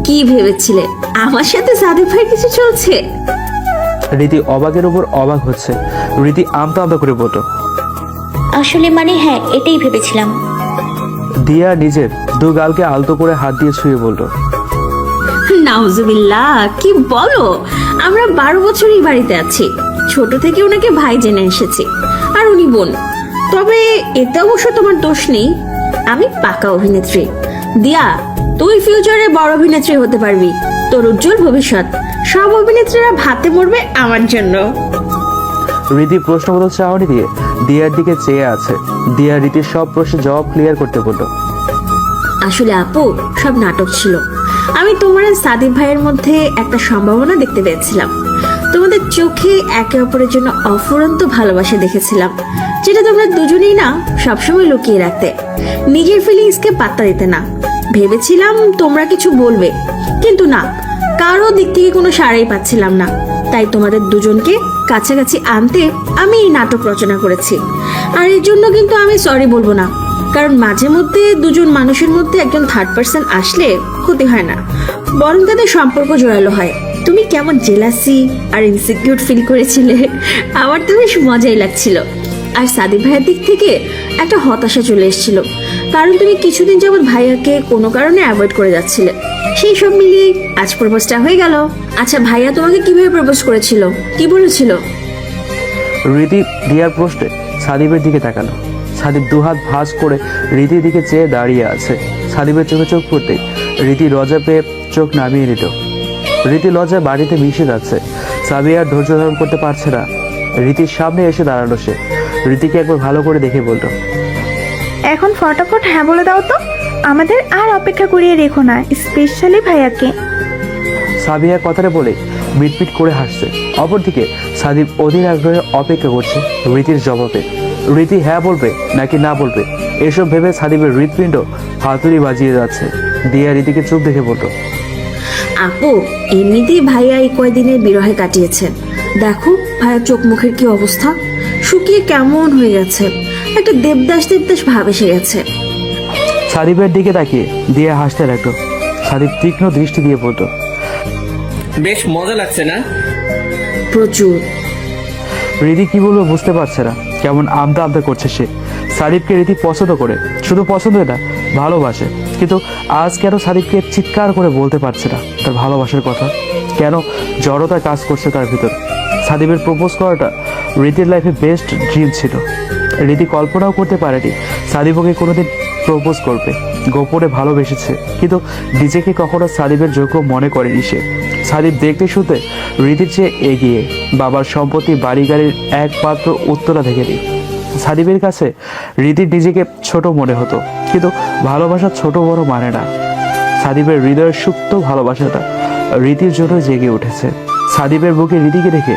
কি ভেবেছিলে? আমার সাথে সাদিব ভাই কিছু চলছে? রীতি অবাকের উপর অবাক হচ্ছে। রীতি আমতা আমতা করে বলল, আসলে মানে হ্যাঁ, এটাই ভেবেছিলাম। দিয়া নিজের দু গালকে আলতো করে হাত দিয়ে ছুঁয়ে বলল, নাউজুবিল্লাহ, কি বলো? আমরা 12 বছরই বাড়িতে আছি, ছোট থেকে ওনাকে ভাই জেনে এসেছি, আর উনি বোন। তবে এতে অবশ্য তোমার দোষ নেই, আমি পাকা অভিনেত্রী। দিয়া, তুই ফিউচারে বড় অভিনেত্রী হতে পারবি, তোর উজ্জ্বল ভবিষ্যৎ। সব অভিনেত্রীরা ভাতে মরবে আমার জন্য। রীতি প্রশ্নবোধক চাহনি দিয়ে দিয়ার দিকে চেয়ে আছে। দিয়া রীতির সব প্রশ্নের জবাব ক্লিয়ার করতে বলল, আসলে আপু, সব নাটক ছিল। আমি তোমার আর সাদিব ভাইয়ের মধ্যে একটা সম্ভাবনা দেখতে পেয়েছিলাম। তোমাদের চোখে একে অপরের জন্য অফুরন্ত ভালোবাসা দেখেছিলাম, যেটা তোমরা দুজনেই না সবসময় লুকিয়ে রাখতে, নিজের ফিলিংসকে পাত্তা দিতে না। ভেবেছিলাম তোমরা কিছু বলবে, কিন্তু না, কারো দিক থেকে কোনো সাড়াই পাচ্ছিলাম না। তাই তোমাদের দুজনকে কাছাকাছি আনতে আমি এই নাটক রচনা করেছি। আর এর জন্য কিন্তু আমি সরি বলবো না, কারণ মাঝে মধ্যে দুজন মানুষের মধ্যে একজন থার্ড পার্সন আসলে ক্ষতি হয় না, বরং তাদের সম্পর্ক জোরালো হয়। তুমি কেমন জেলাসি আর ইনসিকিউর ফিল করেছিলে, আমার তো বেশ মজাই লাগছিল। আর সাদিব ভাইয়ের দিক থেকে একটা হতাশা চলে এসেছিল, কারণ তুমি কিছুদিন যাবৎ ভাইয়াকে কোনো কারণে অ্যাভয়েড করে যাচ্ছিলে। সেই সব মিলিয়ে আজ প্রপোজটা হয়ে গেল। আচ্ছা, ভাইয়া তোমাকে কিভাবে প্রপোজ করেছিল, কি বলেছিল? রীতি দিয়ার প্রশ্নে সাদিবের দিকে তাকালো। সাদিব দুহাত ভাঁজ করে রীতির দিকে চেয়ে দাঁড়িয়ে আছে। সাদিবের চোখে চোখ পড়তে রীতি লজ্জা পেয়ে চোখ নামিয়ে নিল। রীতি লজ্জায় বাড়িতে মিশে যাচ্ছে। সাবিয়া আর ধৈর্য ধারণ করতে পারছে না। রীতির সামনে এসে দাঁড়ালো সে। রীতিকে একবার ভালো করে দেখে বলল, এখন ফটাফট হ্যাঁ বলে দাও তো, আমাদের আর অপেক্ষা করিয়ে রেখো না, স্পেশালি ভাইয়াকে। সাবিয়া কথাটা বলে মিটমিট করে হাসছে। অপরদিকে সাদিপ অধীর আগ্রহে অপেক্ষা করছে রীতির জবাবে। রীতি হ্যাঁ বলবে নাকি না বলবে এসব ভেবে সাদিপের হৃৎপিণ্ড হাতুড়ি বাজিয়ে যাচ্ছে। দিয়া রীতিকে চুপ দেখে বলল, আপু, এমনিতেই ভাইয়া এই কয়দিনের বিরহে কাটিয়েছে। দেখো ভাইয়ার চোখ মুখের কি অবস্থা, শুকিয়ে কেমন হয়ে গেছে, একটা দেবদাস দেবদাস ভাব এসে গেছে। সাদিপের দিকে তাকিয়ে দিয়া হাসতে লাগলো। সাদিপ তীক্ষ্ণ দৃষ্টি দিয়ে বলল, বেশ মজা লাগছে না? প্রচুর। রীতি কি বলবো বুঝতে পারছে না, কেমন আমতা আমতা করছে সে। সাদিপকে রীতি পছন্দ করে, শুধু পছন্দ না ভালোবাসে, কিন্তু আজ কেন সাদিপকে চিৎকার করে বলতে পারছে না তার ভালোবাসার কথা? কেন জড়তা কাজ করছে তার ভিতর? সাদিপের প্রপোজ করাটা রীতির লাইফে বেস্ট ড্রিম ছিল। রীতি কল্পনাও করতে পারেনি সাদিপ ওকে কোনোদিন প্রপোজ করবে। গোপনে ভালোবেসেছে, কিন্তু নিজেকে কখনো সাদিপের যোগ্য মনে করেনি সে। সাদিপ দেখতে শুনতে রীতির চেয়ে এগিয়ে, বাবার সম্পত্তি বাড়ি গাড়ির একমাত্র উত্তরাধিকারী। সাদিপের কাছে রীতির নিজেকে ছোট মনে হতো, কিন্তু ভালোবাসা ছোট বড় মানে না। সাদিপের হৃদয়ের সুপ্ত ভালোবাসাটা রীতির জন্য জেগে উঠেছে। সাদিপের বুকে রীতিকে দেখে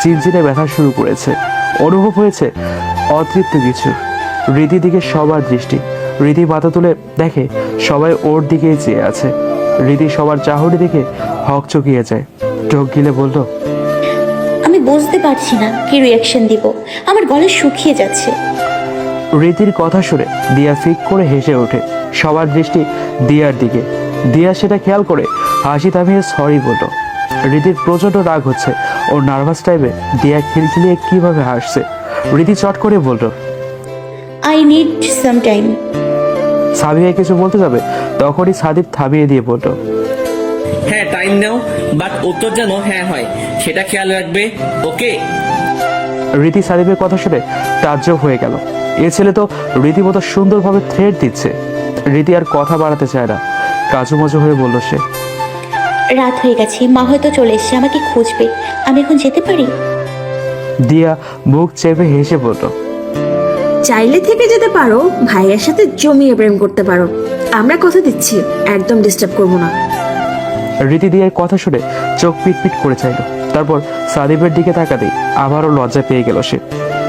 চিনচিনে ব্যথা শুরু করেছে। অনুভব হয়েছে অতৃপ্ত কিছু। রীতির দিকে সবার দৃষ্টি। রীতি মাথা তুলে দেখে সবাই ওর দিকেই চেয়ে আছে। রীতি সবার চাহনি দেখে হক চকিয়ে যায়, চোখ গিলে বলল, আমি বুঝতে পারছি না কি রিয়াকশন দিব, আমার গলা শুকিয়ে যাচ্ছে। রীতির কথা শুনে দিয়া ফিক করে হেসে ওঠে। সবার দৃষ্টি দিয়ার দিকে। দিয়া সেটা খেয়াল করে হাসি থামিয়ে সরি বলল। রীতির প্রচণ্ড রাগ হচ্ছে, ওর নার্ভাস টাইমে দিয়া খিলখিলিয়ে কিভাবে হাসছে। রীতি চট করে বলল, I need some time. Sabiya কিছু বলতে যাবে, তখনই সাদিপ থামিয়ে দিয়ে বলল, হ্যাঁ টাইম নাও, বাট উত্তর যেন হ্যাঁ হয় সেটা খেয়াল রাখবে, ওকে? রীতি সাদিপের কথা শুনে তাজ্জব হয়ে গেল। এ ছেলে তো রীতিমতো সুন্দরভাবে থ্রেড দিচ্ছে। রীতি আর কথা বাড়াতে চায় না, কাজুমাজু হয়ে বলল সে। রাত হয়ে গেছে, মা হয়তো চলে এসেছে, আমাকে খুঁজবে। আমি এখন যেতে পারি? দিয়া মুখ চেপে হেসে বলল, চাইলে থেকে যেতে পারো, ভাইয়ের সাথে জমিয়ে প্রেম করতে পারো। আমরা কথা দিচ্ছি একদম ডিস্টার্ব করবো না। রীতি দিয়ার কথা শুনে চোখ পিটপিট করে চাইল। তারপর সাদিপের দিকে তাকাতেই আবারও লজ্জা পেয়ে গেল সে।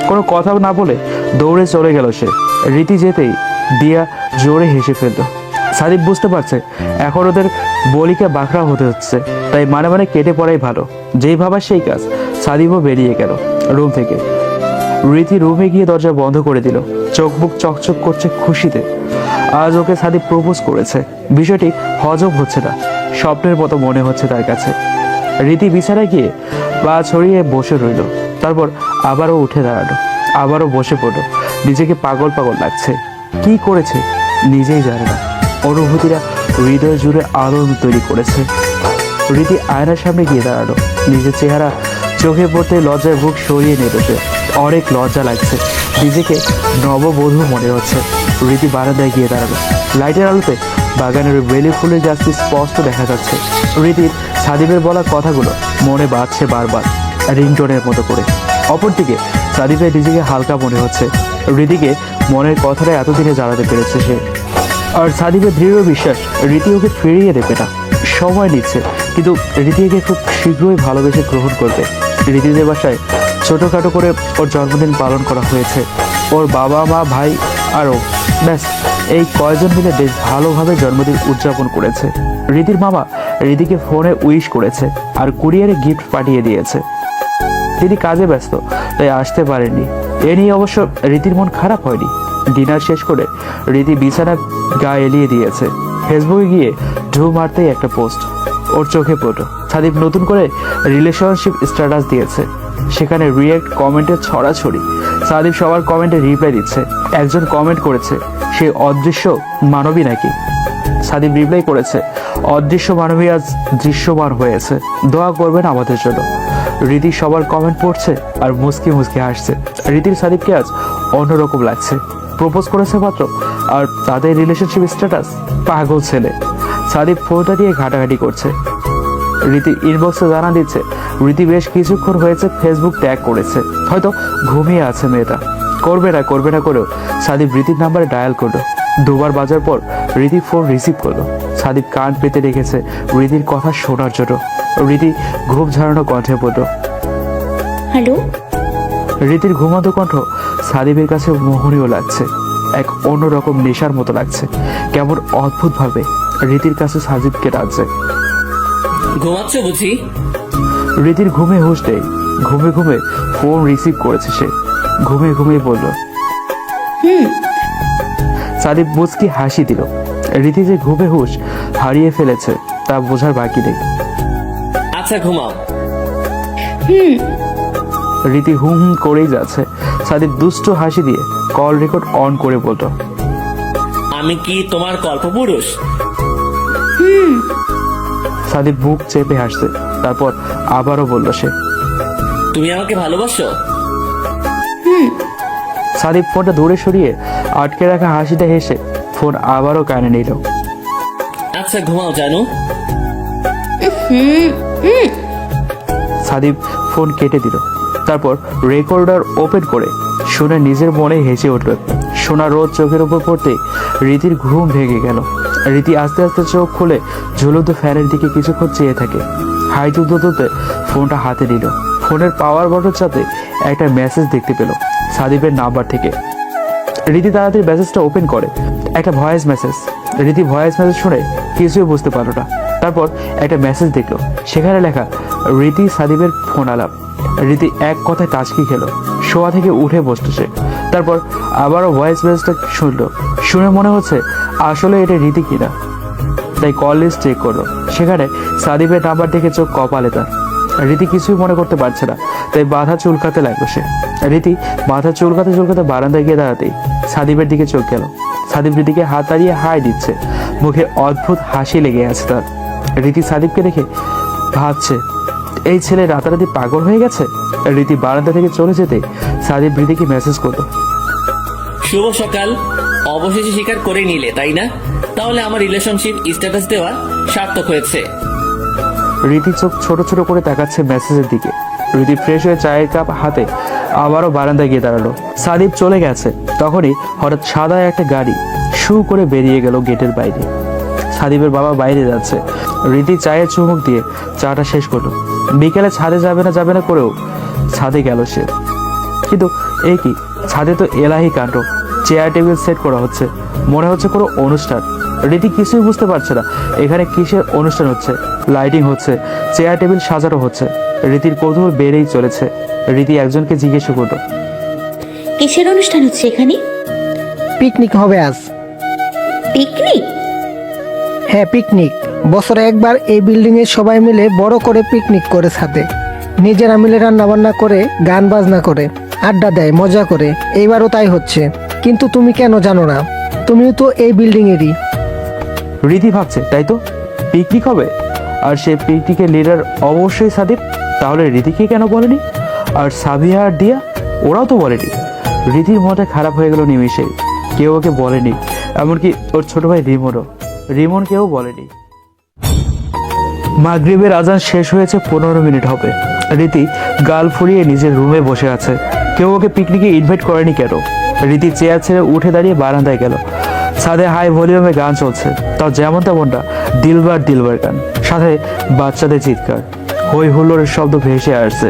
কোনো কথা না বলে দৌড়ে চলে গেল সে। রীতি যেতেই দিয়া জোরে হেসে ফেলল। সাদিপ বুঝতে পারছে এখন ওদের বলিকে বাঁকড়া হতে হচ্ছে, তাই মানে মানে কেটে পড়াই ভালো। যেই ভাবা সেই কাজ। সাদিপও বেরিয়ে গেল রুম থেকে। রীতি রুমে গিয়ে দরজা বন্ধ করে দিল। চোখ মুখ চকচক করছে খুশিতে। আজ ওকে সাদিপ প্রপোজ করেছে। বিষয়টি হজম হচ্ছে না, স্বপ্নের মতো মনে হচ্ছে তার কাছে। রীতি বিছানায় গিয়ে পা ছড়িয়ে বসে রইল। তারপর আবারও উঠে দাঁড়ালো, আবারও বসে পড়ল। নিজেকে পাগল পাগল লাগছে। কি করেছে নিজেই জানে না। অনুভূতিরা হৃদয় জুড়ে আলোড়ন তৈরি করেছে। রীতি আয়নার সামনে গিয়ে দাঁড়ালো। নিজের চেহারা চোখে পড়তে লজ্জায় বুক সরিয়ে নিল সে। অনেক লজ্জা লাগছে, নিজেকে নববধূ মনে হচ্ছে। রীতি বারান্দায় গিয়ে দাঁড়ালো। লাইটের আলোতে বাগানের বেলি ফুলের গাছটি স্পষ্ট দেখা যাচ্ছে। রীতির সাদিপের বলা কথাগুলো মনে বাজছে বারবার, রিংটোনের মতো করে। অপরদিকে সাদিপের নিজেকে হালকা মনে হচ্ছে। রীতিকে মনের কথাটা এতদিনে জানাতে পেরেছে সে। আর সাদিপের দৃঢ় বিশ্বাস রীতি ওকে ফিরিয়ে দেবে না। সময় নিচ্ছে, কিন্তু রীতিকে খুব শীঘ্রই ভালোবেসে গ্রহণ করবে। রীতিদের বাসায় ছোটোখাটো করে ওর জন্মদিন পালন করা হয়েছে। ওর বাবা মা ভাই আরও ব্যাস এই কয়জন মিলে বেশ ভালোভাবে জন্মদিন উদযাপন করেছে। রীতির মামা রীতিকে ফোনে উইশ করেছে আর কুরিয়ারে গিফট পাঠিয়ে দিয়েছে। তিনি কাজে ব্যস্ত তাই আসতে পারেননি। এ নিয়ে অবশ্য রীতির মন খারাপ হয়নি। ডিনার শেষ করে রীতি বিছানা গা এলিয়ে দিয়েছে। ফেসবুকে গিয়ে ঢু মারতেই একটা পোস্ট ওর চোখে পড়ল। সাদিপ নতুন করে রিলেশনশিপ স্ট্যাটাস দিয়েছে। সেখানে রিয়েক্ট কমেন্টের ছড়াছড়ি। সাদিপ সবার কমেন্টে রিপ্লাই দিচ্ছে। একজন কমেন্ট করেছে, সে অদৃশ্য মানবী নাকি? সাদিপ রিপ্লাই করেছে, অদৃশ্য মানবী আজ দৃশ্যমান হয়েছে, দোয়া করবেন আমাদের জন্য। রীতি সবার কমেন্ট পড়ছে আর মুসকি মুসকি হাসছে। রীতির সাদিপকে আজ অন্যরকম লাগছে। প্রপোজ করেছে মাত্র, আর তাদের রিলেশনশিপ স্ট্যাটাস। পাগল ছেলে। সাদিপ ফোনটা দিয়ে ঘাটাঘাটি করছে। রীতি ইনবক্সে জানা দিচ্ছে রীতি বেশ কিছুক্ষণ হয়েছে ফেসবুক ট্যাগ করেছে, হয়তো ঘুমিয়ে আছে মেয়েটা। করবে না করেও সাদিপ রীতির নাম্বারে ডায়াল করলো। দুবার বাজার পর রীতি ফোন রিসিভ করলো। সাদীপ কান পেতে রেখেছে রীতির কথা শোনার জন্য। রীতি ঘুম ঝাড়ানো কণ্ঠে বলল। হ্যালো। রীতির ঘুমাতো কণ্ঠ সাদীপের কাছে মোহনীয় লাগছে, এক অন্যরকম নেশার মতো লাগছে। কেমন অদ্ভুত ভাবে রীতির কাছে সাদীপকে ডাকছে। ঘুমাচ্ছ বুঝি? রীতির ঘুমে হুঁশ নেই। ঘুমে ঘুমে ফোন রিসিভ করেছে সে। ঘুমে ঘুমে বলল। সাদীপ মুচকি হাসি দিল। রীতি যে ঘুমে হুঁশ হারিয়ে ফেলেছে তা বোঝার বাকি নেই। আচ্ছা ঘুমাও। রীতি হুম হুম করেই যাচ্ছে। সাদীপ দুষ্ট হাসি দিয়ে কল রেকর্ড অন করে বলল। আমি কি তোমার কল্পপুরুষ? সাদীপ বুক চেপে হাসছে। তারপর আবারও বলল সে। তুমি আমাকে ভালোবাসো? সাদীপ ফোনটা দূরে সরিয়ে আটকে রাখা হাসিটা হেসে ফোন আবারও কানে নিল। আচ্ছা ঘুমাও জানু। সাদীপ ফোন কেটে দিল। তারপর রেকর্ডার ওপেন করে শুনে নিজের মনে হেসে উঠল। সোনা রোদ চোখের উপর পড়তে রীতির ঘুম ভেঙে গেল। রীতি আস্তে আস্তে চোখ খুলে ঝুলন্ত ফ্যানের দিকে কিছুক্ষণ চেয়ে থাকে। হাই তুলতে তুলতে ফোনটা হাতে নিল। ফোনের পাওয়ার বটন চাপতে একটা মেসেজ দেখতে পেল সাদীপের নাম্বার থেকে। রীতি তাড়াতাড়ি মেসেজটা ওপেন করে। একটা ভয়েস মেসেজ। রীতি ভয়েস মেসেজ শুনে কিছুই বুঝতে পারল না। তারপর একটা মেসেজ দেখলো, সেখানে লেখা রীতি সাদীপের ফোন আলাপ। রীতি এক কথায় টাচকি খেলো। শোয়া থেকে উঠে বসলো সে। তারপর আবারও ভয়েস মেসেজটা শুনলো। শুনে মনে হচ্ছে আসলে এটা রীতি কিনা, তাই কল লিস্ট চেক করলো। সেখানে সাদীপের নাম্বার দেখে চোখ কপালে তার। রীতি কিছুই মনে করতে পারছে না, তাই মাথা চুলকাতে লাগলো সে। রীতি মাথা চুলকাতে চুলকাতে বারান্দায় গিয়ে দাঁড়াতেই সাদীপের দিকে চোখ গেল। সাদীপ রীতিকে হাত দাঁড়িয়ে হাই দিচ্ছে। মুখে অদ্ভুত হাসি লেগে আছে তার। রীতি সাদীপকে দেখে ভাবছে, এই ছেলে রাতারাতি পাগল হয়ে গেছে। রীতি বারান্দা থেকে চলে যেতে সাদীপ রীতিকে মেসেজ করলো। শুভ সকাল। অবশেষে স্বীকার করে নিলে তাই না? তাহলে আমার রিলেশনশিপ স্ট্যাটাস দেওয়া সার্থক হয়েছে। রীতি চোখ ছোট ছোট করে তাকাচ্ছে মেসেজের দিকে। রীতি ফ্রেশ হয়ে চায়ের কাপ হাতে আবারও বারান্দায় গিয়ে দাঁড়ালো। সাদীপ চলে গেছে। তখনই হঠাৎ সাদা একটা গাড়ি শু করে বেরিয়ে গেল গেটের বাইরে। সাদীপের বাবা বাইরে যাচ্ছে। রীতি চায়ের চুমুক দিয়ে চাটা শেষ করলো। বিকেলে ছাদে যাবে না করেও ছাদে গেল সে। কিন্তু এই কি, ছাদে তো এলাহি কাণ্ড। চেয়ার টেবিল সেট করা হচ্ছে, মনে হচ্ছে কোনো অনুষ্ঠান। রীতি কিছুই বুঝতে পারছে না এখানে কিসের অনুষ্ঠান হচ্ছে। লাইটিং হচ্ছে, চেয়ার টেবিল সাজানো হচ্ছে। রীতির কৌতূহল বেড়েই চলেছে। রীতি একজনকে জিজ্ঞেস করলো, কিসের অনুষ্ঠান হচ্ছে এখানে? পিকনিক হবে আজ। পিকনিক? হ্যাঁ পিকনিক। বছরে একবার এই বিল্ডিং এর সবাই মিলে বড় করে পিকনিক করে সাথে নিজেরা মিলে রান্না বান্না করে গান বাজনা করে আড্ডা দেয় মজা করে। এইবারও তাই হচ্ছে। কিন্তু তুমি কেন জানো না? তুমিও তো এই বিল্ডিং এরই। রীতি ভাবছে তাই তো, পিকনিক হবে আর সে পিকনিকের লিডার অবশ্যই সাদীপ। তাহলে রীতিকে কেন বলেনি? আর সাবিয়া আর দিয়া ওরাও তো বলেনি। রীতির মনটা খারাপ হয়ে গেল নিমিষেই। কেউ ওকে বলেনি, এমনকি ওর ছোট ভাই রিমন কেউ বলেনি। মাগরিবের আজান শেষ হয়েছে, 15 মিনিট হবে। রীতি গাল ফুরিয়ে নিজের রুমে বসে আছে। কেউ ওকে পিকনিকে ইনভাইট করেনি কেন? রীতি চেয়ার ছেড়ে উঠে দাঁড়িয়ে বারান্দায় গেল। ছাদে হাই ভলিউমে গান চলছে, তাও যেমন তেমনটা দিলবার গান, সাথে বাচ্চাদের চিৎকার, হই হুল্লোড়ের শব্দ ভেসে আসছে।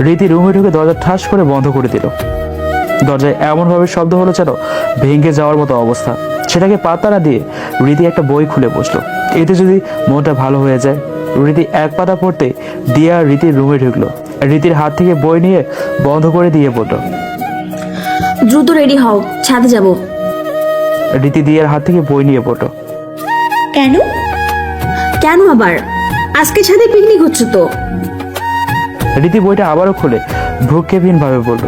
রীতি রুমে ঢুকে দরজা ঠাস করে বন্ধ করে দিল। দরজায় এমনভাবে শব্দ হলো যেন ভেঙে যাওয়ার মতো অবস্থা। সেটাকে পাতা না দিয়ে রীতি একটা বই খুলে বসলো। এতে যদি মনটা ভালো হয়ে যায়। রীতি এক পাতা পড়তে দিয়া রীতির রুমে ঢুকলো। রীতির হাত থেকে বই নিয়ে বন্ধ করে দিয়ে বলল, দ্রুত রেডি হও, ছাদে যাব। রীতি দিয়ার হাত থেকে বই নিয়ে পড়লো। কেন? কেন আবার? আজকে ছাদে পিকনিক হচ্ছে তো। রীতি বইটা আবারও খুলে ভ্রুক্ষেপহীন ভাবে বলল।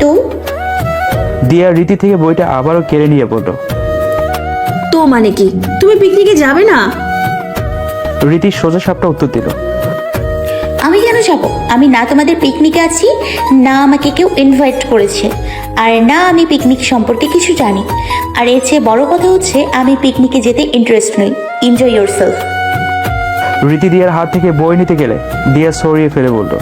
তো দিয়া রীতি থেকে বইটা আবারও কেড়ে নিয়ে বলল, তো মানে কি? তুমি পিকনিকে যাবে না? রীতি সোজা সাপটা উত্তর দিল, আমি কেন যাব? আমি না তোমাদের পিকনিকে আছি, না আমাকে কেউ ইনভাইট করেছে, আর না আমি পিকনিক সম্পর্কে কিছু জানি। আর এর চেয়ে বড় কথা হচ্ছে আমি পিকনিকে যেতে ইন্টারেস্ট নই। Enjoy yourself. রীতি দিয়ার হাত থেকে বই নিতে গেলে দিয়া সরিয়ে ফেলে বলল,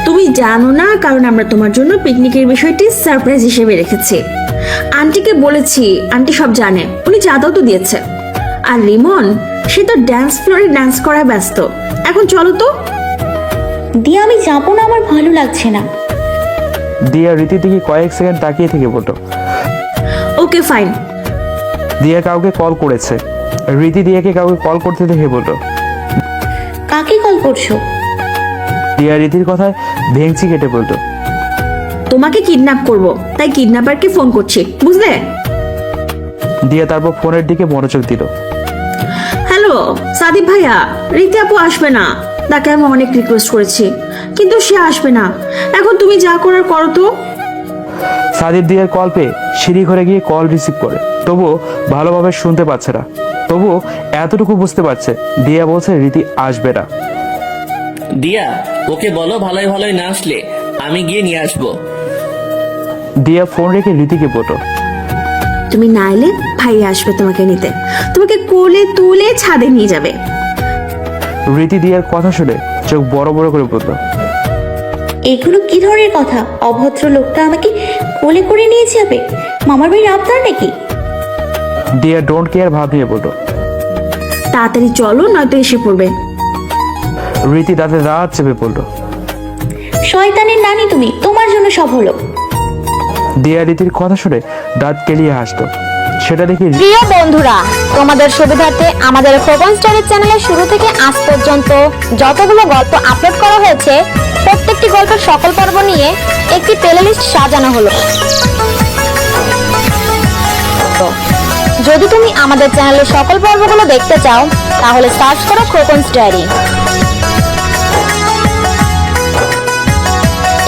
তুমি জানো না, কারণ আমরা তোমার জন্য পিকনিকের বিষয়টি সারপ্রাইজ হিসেবে রেখেছি। আন্টিকে বলেছি, আন্টি সব জানে, উনি চাঁদাও তো দিয়েছে। আর রিমন, সে তো ড্যান্স ফ্লোরে ড্যান্স করায় ব্যস্ত। এখন চলো তো। দিয়া আমি যাবো না, আমার ভালো লাগছে না। দিয়া রীতির দিকে কয়েক সেকেন্ড তাকিয়ে থেকে বলল, ওকে ফাইন। দিয়া কাউকে কল করেছে। রীতি দিয়াকে কাউকে কল করতে দেখে বলল। কাকে কল করছো? দিয়া রীতির কথায় ভেঙচি কেটে বলল, তোমাকে কিডন্যাপ করব, তাই কিডন্যাপারকে ফোন করছি, বুঝলে? দিয়া তারপর ফোনের দিকে মনোযোগ দিল। হ্যালো সাদিপ ভাইয়া, রীতি আপু আসবে না, তাকে আমি অনেক রিকোয়েস্ট করেছি, কিন্তু সে আসবে না। এখন তুমি যা করার করো তো। সাদিপ দিয়ার কল পেয়ে সিঁড়ি ঘরে গিয়ে কল রিসিভ করে, তবুও ভালোভাবে শুনতে পাচ্ছে না। তবুও এতটুকু বুঝতে পারছে দিয়া বলছে রীতি আসবে না। দিয়া, ওকে বলো ভালোই ভালোই না আসলে আমি গিয়ে নিয়ে আসবো। দিয়া ফোন রেখে রীতিকে বলল, তুমি না এলে ভাইয়া আসবে তোমাকে নিতে, তোমাকে কোলে তুলে ছাদে নিয়ে যাবে। রীতি দিয়ার কথা শুনে চোখ বড় বড় করে বলল, এগুলো কি ধরনের কথা? অভদ্র লোকটা আমাকে কোলে করে নিয়ে যাবে? মামার বাড়ির আবদার নাকি? দিয়া ডোন্ট কেয়ার ভাব নিয়ে বলল। তাড়াতাড়ি চলো, নয়তো এসে পড়বে। রীতি দাঁতে দাঁত চেপে পড়ল। শয়তানের নানি তুমি, তোমার জন্য সব হলো। দিয়া রীতির কথা শুনে দাঁত কেলিয়ে হাসতো। সেটা দেখে প্রিয় বন্ধুরা, তোমাদের সুবিধার্থে আমাদের খোকন স্টারের চ্যানেলে শুরু থেকে আজ পর্যন্ত যতগুলো গল্প আপলোড করা হয়েছে, প্রত্যেকটি গল্পের সকল পর্ব নিয়ে একটি প্লেলিস্ট সাজানো হলো। যদি তুমি আমাদের চ্যানেলের সকল পর্বগুলো দেখতে চাও, তাহলে সার্চ করো খোকন স্টারি।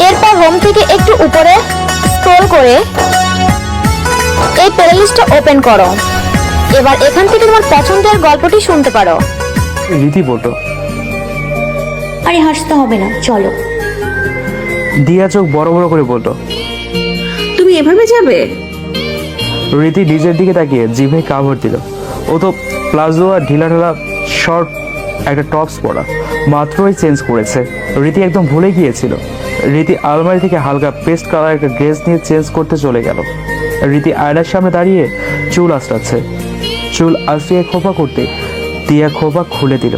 এরপর হোম থেকে একটু উপরে স্ক্রল করে এই প্লেলিস্টটা ওপেন করো। এবার এখান থেকে তোমার পছন্দের গল্পটি শুনতে পারো। রীতি বলল, আরে হাসতে হবে না, চলো। দিয়া চোখ বড় বড় করে বলল, তুমি এভাবে যাবে? রীতি নিজের দিকে তাকিয়ে জিভে কামড় দিল। ও তো প্লাজো আর ঢিলা ঢালা শর্ট একটা টপস পরা মাত্রই চেঞ্জ করেছে। রীতি একদম ভুলে গিয়েছিল। রীতি আলমারি থেকে হালকা পেস্ট কালার একটা ড্রেস নিয়ে চেঞ্জ করতে চলে গেল। রীতি আয়নার সামনে দাঁড়িয়ে চুল আঁচড়াচ্ছে। চুল আঁচড়িয়ে খোপা করতে দিয়া খোপা খুলে দিল।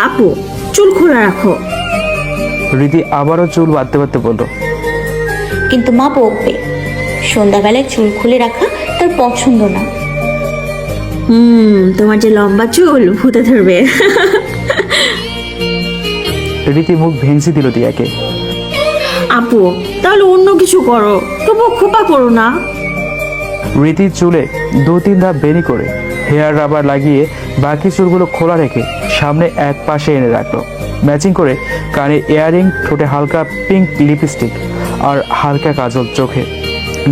আপু, চুল খোলা রাখো। রীতি আবারও চুল বাঁধতে বাঁধতে বলল, কিন্তু মা বকবে। সন্ধ্যাবেলায় চুল খুলে রাখা তার পছন্দ না। তোমার যে লম্বা চুল ভূতে ধরবে। রীতি মুখ ভেঙচি দিল দিয়াকে। আপু, তাহলে অন্য কিছু করো, তবু খোপা করো না। রীতির চুলে 2-3 ধাপ বেনি করে হেয়ার রাবার লাগিয়ে বাকি চুলগুলো খোলা রেখে সামনে এক পাশে এনে রাখলো। ম্যাচিং করে কানে ইয়াররিং, ঠোঁটে হালকা পিঙ্ক লিপস্টিক আর হালকা কাজল চোখে।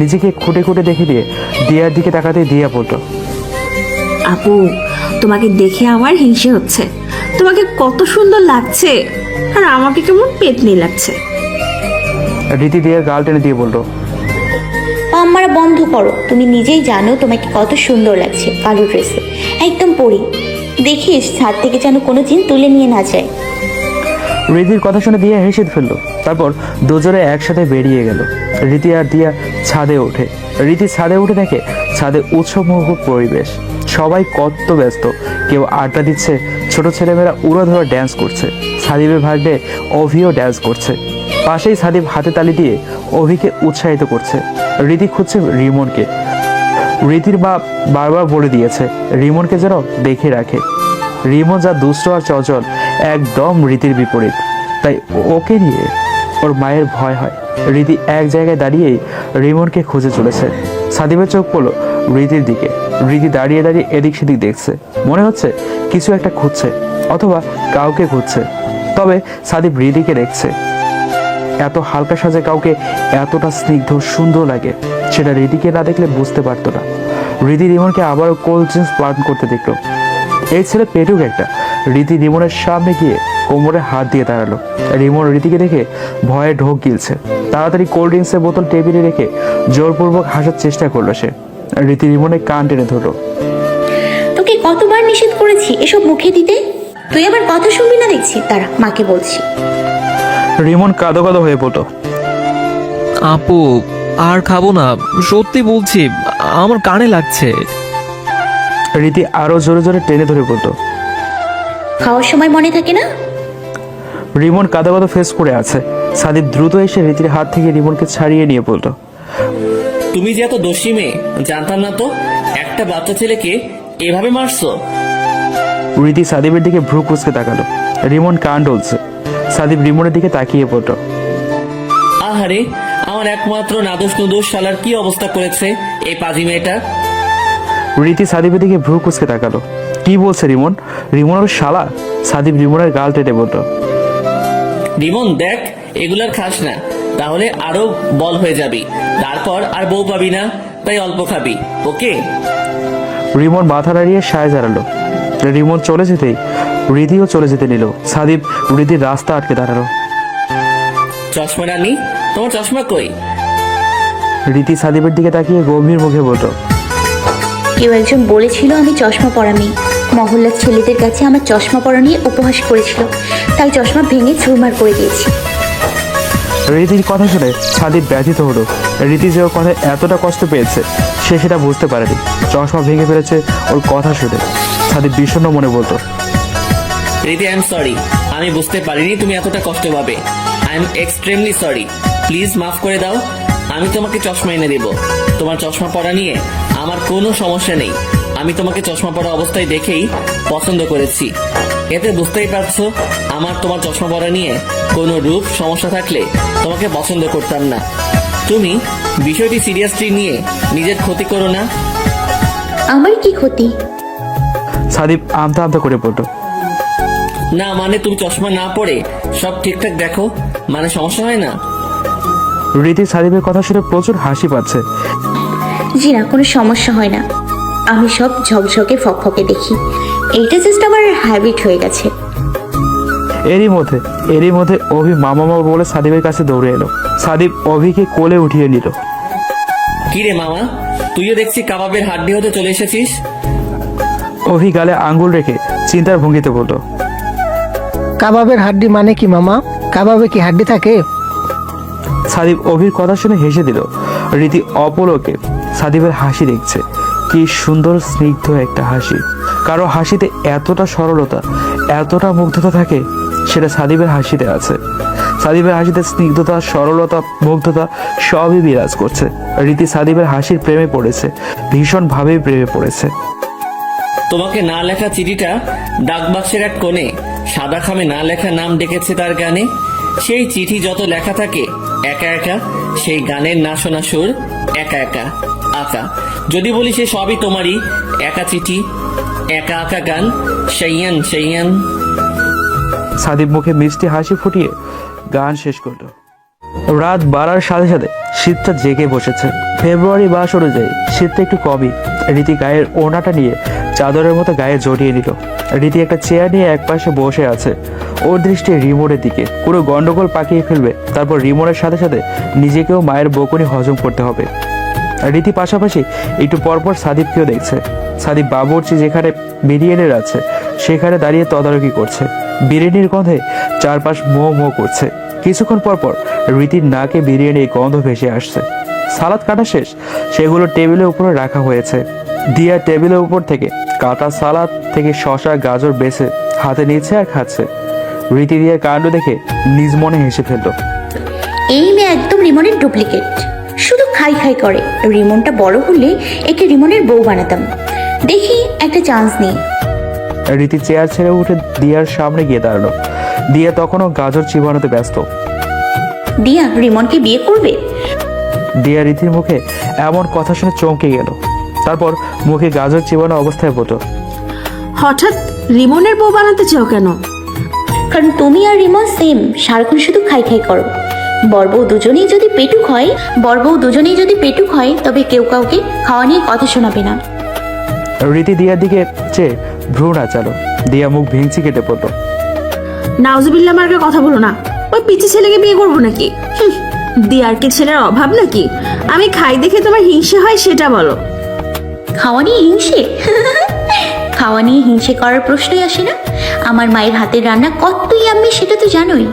নিজেকে খুঁটে খুঁটে দেখে দিয়ে দিয়ার দিকে তাকাতে দিয়া বলল, আপু, তোমাকে দেখে আমার হিংসে হচ্ছে। তোমাকে কত সুন্দর লাগছে, আর আমাকে কেমন পেতনি লাগছে। রীতি দিয়ার গাল টেনে দিয়ে বলল, পাম্মারা বন্ধ করো। তুমি নিজেই জানো তোমাকে কত সুন্দর লাগছে কালো ড্রেসে, একদম পরি। দেখিস ছাদ থেকে যেন কোনো দিন তুলে নিয়ে না যায়। রীতির কথা শুনে দিয়া হেসে ফেললো। তারপর দুজনে একসাথে বেরিয়ে গেল। রীতি আর দিয়া ছাদে ওঠে। রীতি ছাদে উঠে দেখে ছাদে উৎসবমুখর পরিবেশ। সবাই কত ব্যস্ত, কেউ আড্ডা দিচ্ছে, ছোট ছেলেমেয়েরা উড়াধরা ড্যান্স করছে। সাদিবের ভাগ্নে অভিও ড্যান্স করছে। পাশেই সাদিব হাতে তালি দিয়ে অভিকে উৎসাহিত করছে। রীতি খুঁজছে রিমনকে। রীতির মা বারবার বলে দিয়েছে রিমনকে যেন দেখে রাখে। রিমন যা দুষ্ট আর চঞ্চল, একদম রীতির বিপরীত। তাই ওকে নিয়ে ওর মায়ের ভয় হয়। রীতি এক জায়গায় দাঁড়িয়েই রিমনকে খুঁজে চলেছে। সাদিবের চোখ পড়ল রীতির দিকে। রীতি দাঁড়িয়ে দাঁড়িয়ে এদিক সেদিক দেখছে। মনে হচ্ছে কিছু একটা খুঁজছে, অথবা কাউকে খুঁজছে। তবে সাদিব রীতিকে দেখছে। এত হালকা সাজে কাউকে এতটা স্নিগ্ধ সুন্দর লাগে, সেটা রীতিকে না দেখলে বুঝতে পারতো না। রীতি রিমনকে আবারও কোল্ড ড্রিঙ্কস প্লান করতে দেখলো। এই ছেলে পেটুক একটা। রীতি রিমনের সামনে গিয়ে কোমরে হাত দিয়ে দাঁড়ালো। রিমন রীতিকে দেখে ভয়ে ঢোক গিলছে। তাড়াতাড়ি কোল্ড ড্রিঙ্কসের বোতল টেবিলে রেখে জোরপূর্বক হাসার চেষ্টা করলো সে। রীতি রিমনের কান টেনে ধরলো। তোকে কতবার নিষেধ করেছি এসব মুখে দিতে, তুই আবার কথা শুনবি না দেখছি। তারা মাকে বলছি। রিমন কাঁদো কাঁদো হয়ে পড়লো। আপু, আর খাবো না, সত্যি বলছি, আমার কানে লাগছে। রীতি আরো জোরে জোরে টেনে ধরে বলতো। খাওয়ার সময় মনে থাকে না? রিমন কাদা কাদা ফেস করে আছে। সাদীপ দ্রুত এসে রীতির হাত থেকে রিমনকে ছাড়িয়ে নিয়ে বলতো, তুমি যে এত দোষী মেয়ে জানতাম না তো। একটা বাচ্চা ছেলেকে এভাবে মারছো? রীতি সাদীপের দিকে ভ্রু কুচকে তাকালো। রিমন কান ডলছে। সাদীপ রিমনের দিকে তাকিয়ে পড়তো। আহারে, আমার একমাত্র নাদোষ নুদোষ শালার কি অবস্থা করেছে এই পাজি মেয়েটা। রীতি সাদীপের দিকে ভ্রু কুচকে তাকালো। কি বলছে রিমন? রিমনের শালা? সাদীপ রিমনের গাল টেটে বলতো। রিমন দেখ, এগুলার খাস না, তাহলে আরো বল হয়ে যাবি, তারপর আর বউ পাবি না, তাই অল্প খাবি, ওকে? রিমন মাথা নাড়িয়ে সায় জানালো। রিমন চলে যেতেই রীতিও চলে যেতে নিল। সাদীপ রীতির রাস্তা আটকে দাঁড়ালো। চশমা রানী, তোমার চশমা কই? রীতি সাদীপের দিকে তাকিয়ে গম্ভীর মুখে বলতো, কেউ একজন বলেছিল আমি চশমা পরা মেয়ে। মহল্লার ছেলেদের কাছে আমার চশমা পরা নিয়ে উপহাস করেছিল, তাই চশমা ভেঙে চুরমার করে দিয়েছি। রীতির কথা শুনে সাদীপ ব্যথিত হলো। রীতি যে ওর কথায় এতটা কষ্ট পেয়েছে সে সেটা বুঝতে পারেনি। চশমা ভেঙে ফেলেছে ওর কথা শুনে। সাদীপ বিষণ্ণ মনে বলতো, রীতি, আই এম সরি, আমি বুঝতে পারিনি তুমি এতটা কষ্ট পাবে। I am extremely sorry, please মাফ করে দাও। আমি তোমাকে চশমা এনে দেব। তোমার চশমা পরা নিয়ে আমার কোনো সমস্যা নেই। আমি তোমাকে চশমা পরা অবস্থায় দেখেই পছন্দ করেছি। এতে বুঝতেই পারছো আমার তোমার চশমা পরা নিয়ে কোনো রূপ সমস্যা থাকলে তোমাকে পছন্দ করতাম না। তুমি বিষয়টি সিরিয়াসলি নিয়ে নিজের ক্ষতি করো না। আমার কি ক্ষতি? সাদীপ আমতা আমতা করে পড়তো। না মানে তুমি চশমা না পরে সব ঠিকঠাক দেখো, মানে সমস্যা হয় না? রীতি সাদীপের কথা শুনে প্রচুর হাসি পাচ্ছে। জি না, কোনো সমস্যা হয় না। আমি সব ঝকঝকে ফকফকে দেখি। এইটা জাস্ট আমার হ্যাবিট হয়ে গেছে। এরই মধ্যে অভি মামা বলে সাদীপের কাছে দৌড়ে এলো। সাদীপ অভিকে কোলে উঠিয়ে নিল। কি রে মামা, তুইও দেখছি কাবাবের হাড্ডি হতে চলে এসেছিস। অভি গালে আঙ্গুল রেখে চিন্তার ভঙ্গিতে বলল, কাবাবের হাড্ডি মানে কি মামা? কাবাবে কি হাড্ডি থাকে? সাদীপ অভির কথা শুনে হেসে দিল। রীতি অপলকে সাদীপের হাসি দেখছে। কি সুন্দর স্নিগ্ধ একটা হাসি। কারো হাসিতে এতটা সরলতা, এতটা মুগ্ধতা থাকে, সেটা সাদীপের হাসিতে আছে। সাদীপের হাসিতে স্নিগ্ধতা, সরলতা, মুগ্ধতা সবই বিরাজ করছে। রীতি সাদীপের হাসির প্রেমে পড়েছে, ভীষণভাবেই প্রেমে পড়েছে। তোমাকে না লেখা চিঠিটা ডাকবাক্সের এক কোণে সাদা খামে না লেখা নাম ডেকেছে তার গানে। সেই চিঠি যত লেখা থাকে একা একা, সেই গানের না শোনা সুর একা একা আঁকা। যদি বলি সে সবই তোমারই একা চিঠি, একা আঁকা গান। সেইয়ান সেইয়ান। সাদীপ মুখে মিষ্টি হাসি ফুটিয়ে গান শেষ করলো। রাত বাড়ার সাথে সাথে শীতটা জেগে বসেছে। ফেব্রুয়ারি মাস অনুযায়ী শীতটা একটু কমই। রীতি গায়ের ওড়নাটা নিয়ে চাদরের মতো গায়ে জড়িয়ে নিল। রীতি একটা চেয়ার নিয়ে একপাশে বসে আছে। ওর দৃষ্টি রিমোটের দিকে। পুরো গন্ডগোল পাকিয়ে ফেলবে, তারপর রিমোটের সাথে সাথে নিজেকেও মায়ের বকুনি হজম করতে হবে। রীতি পাশাপাশি একটু পরপর সাদীপকেও দেখছে। সাদীপ বাবুর্চি যেখানে বিরিয়ানির আছে সেখানে দাঁড়িয়ে তদারকি করছে। বিরিয়ানির গন্ধে চারপাশ মো মো করছে। কিছুক্ষণ পরপর রীতির নাকে বিরিয়ানির গন্ধ ভেসে আসছে। সালাদ কাটা শেষ, সেগুলো টেবিলের উপরে রাখা হয়েছে। দিয়া টেবিলের উপর থেকে কাটা সালাদ থেকে শসা গাজর বেছে হাতে নিচ্ছে আর খাচ্ছে। রীতি দিয়ার কাণ্ড দেখে নিজ মনে হেসে ফেলল। এই মেয়ে একদম রিমনের ডুপ্লিকেট, শুধু খাই খাই করে। রিমনটা বড় হলে একে রিমনের বউ বানাতাম। দেখি একটা চান্স নেই। রীতি চেয়ার ছেড়ে উঠে দিয়ার সামনে গিয়ে দাঁড়ালো। দিয়া তখনও গাজর চিবানোতে ব্যস্ত। দিয়া রিমনকে বিয়ে করবে? দিয়া রীতির মুখে এমন কথা শুনে চমকে গেল। তারপর মুখে গাজর চিবানো অবস্থায় বলল, হঠাৎ রিমনের বউ বানাতে চাও কেন? কারণ তুমি আর রিমন সেম, সারাক্ষণ শুধু খাই খাই করো। বড়বউ দুজনেই যদি পেটুক হয় তবে কেউ কাউকে খাওয়া নিয়ে কথা শোনাবে না। রীতি দিয়ার দিকে চেয়ে ভ্রু নাচালো। দিয়া মুখ ভেঙচি কেটে পড়ল। নাউজুবিল্লাহ মার্কে কথা বলো না। ওই পিচি ছেলেকে বিয়ে করবো নাকি? দিয়ার কি ছেলের অভাব নাকি? আমি খাই দেখে তোমার হিংসে হয় সেটা বলো। খাওয়া নিয়ে হিংসে? খাওয়া নিয়ে হিংসে করার প্রশ্নই আসে না। আমার মায়ের হাতের রান্না কত ইয়াম্মি সেটা তো জানোই।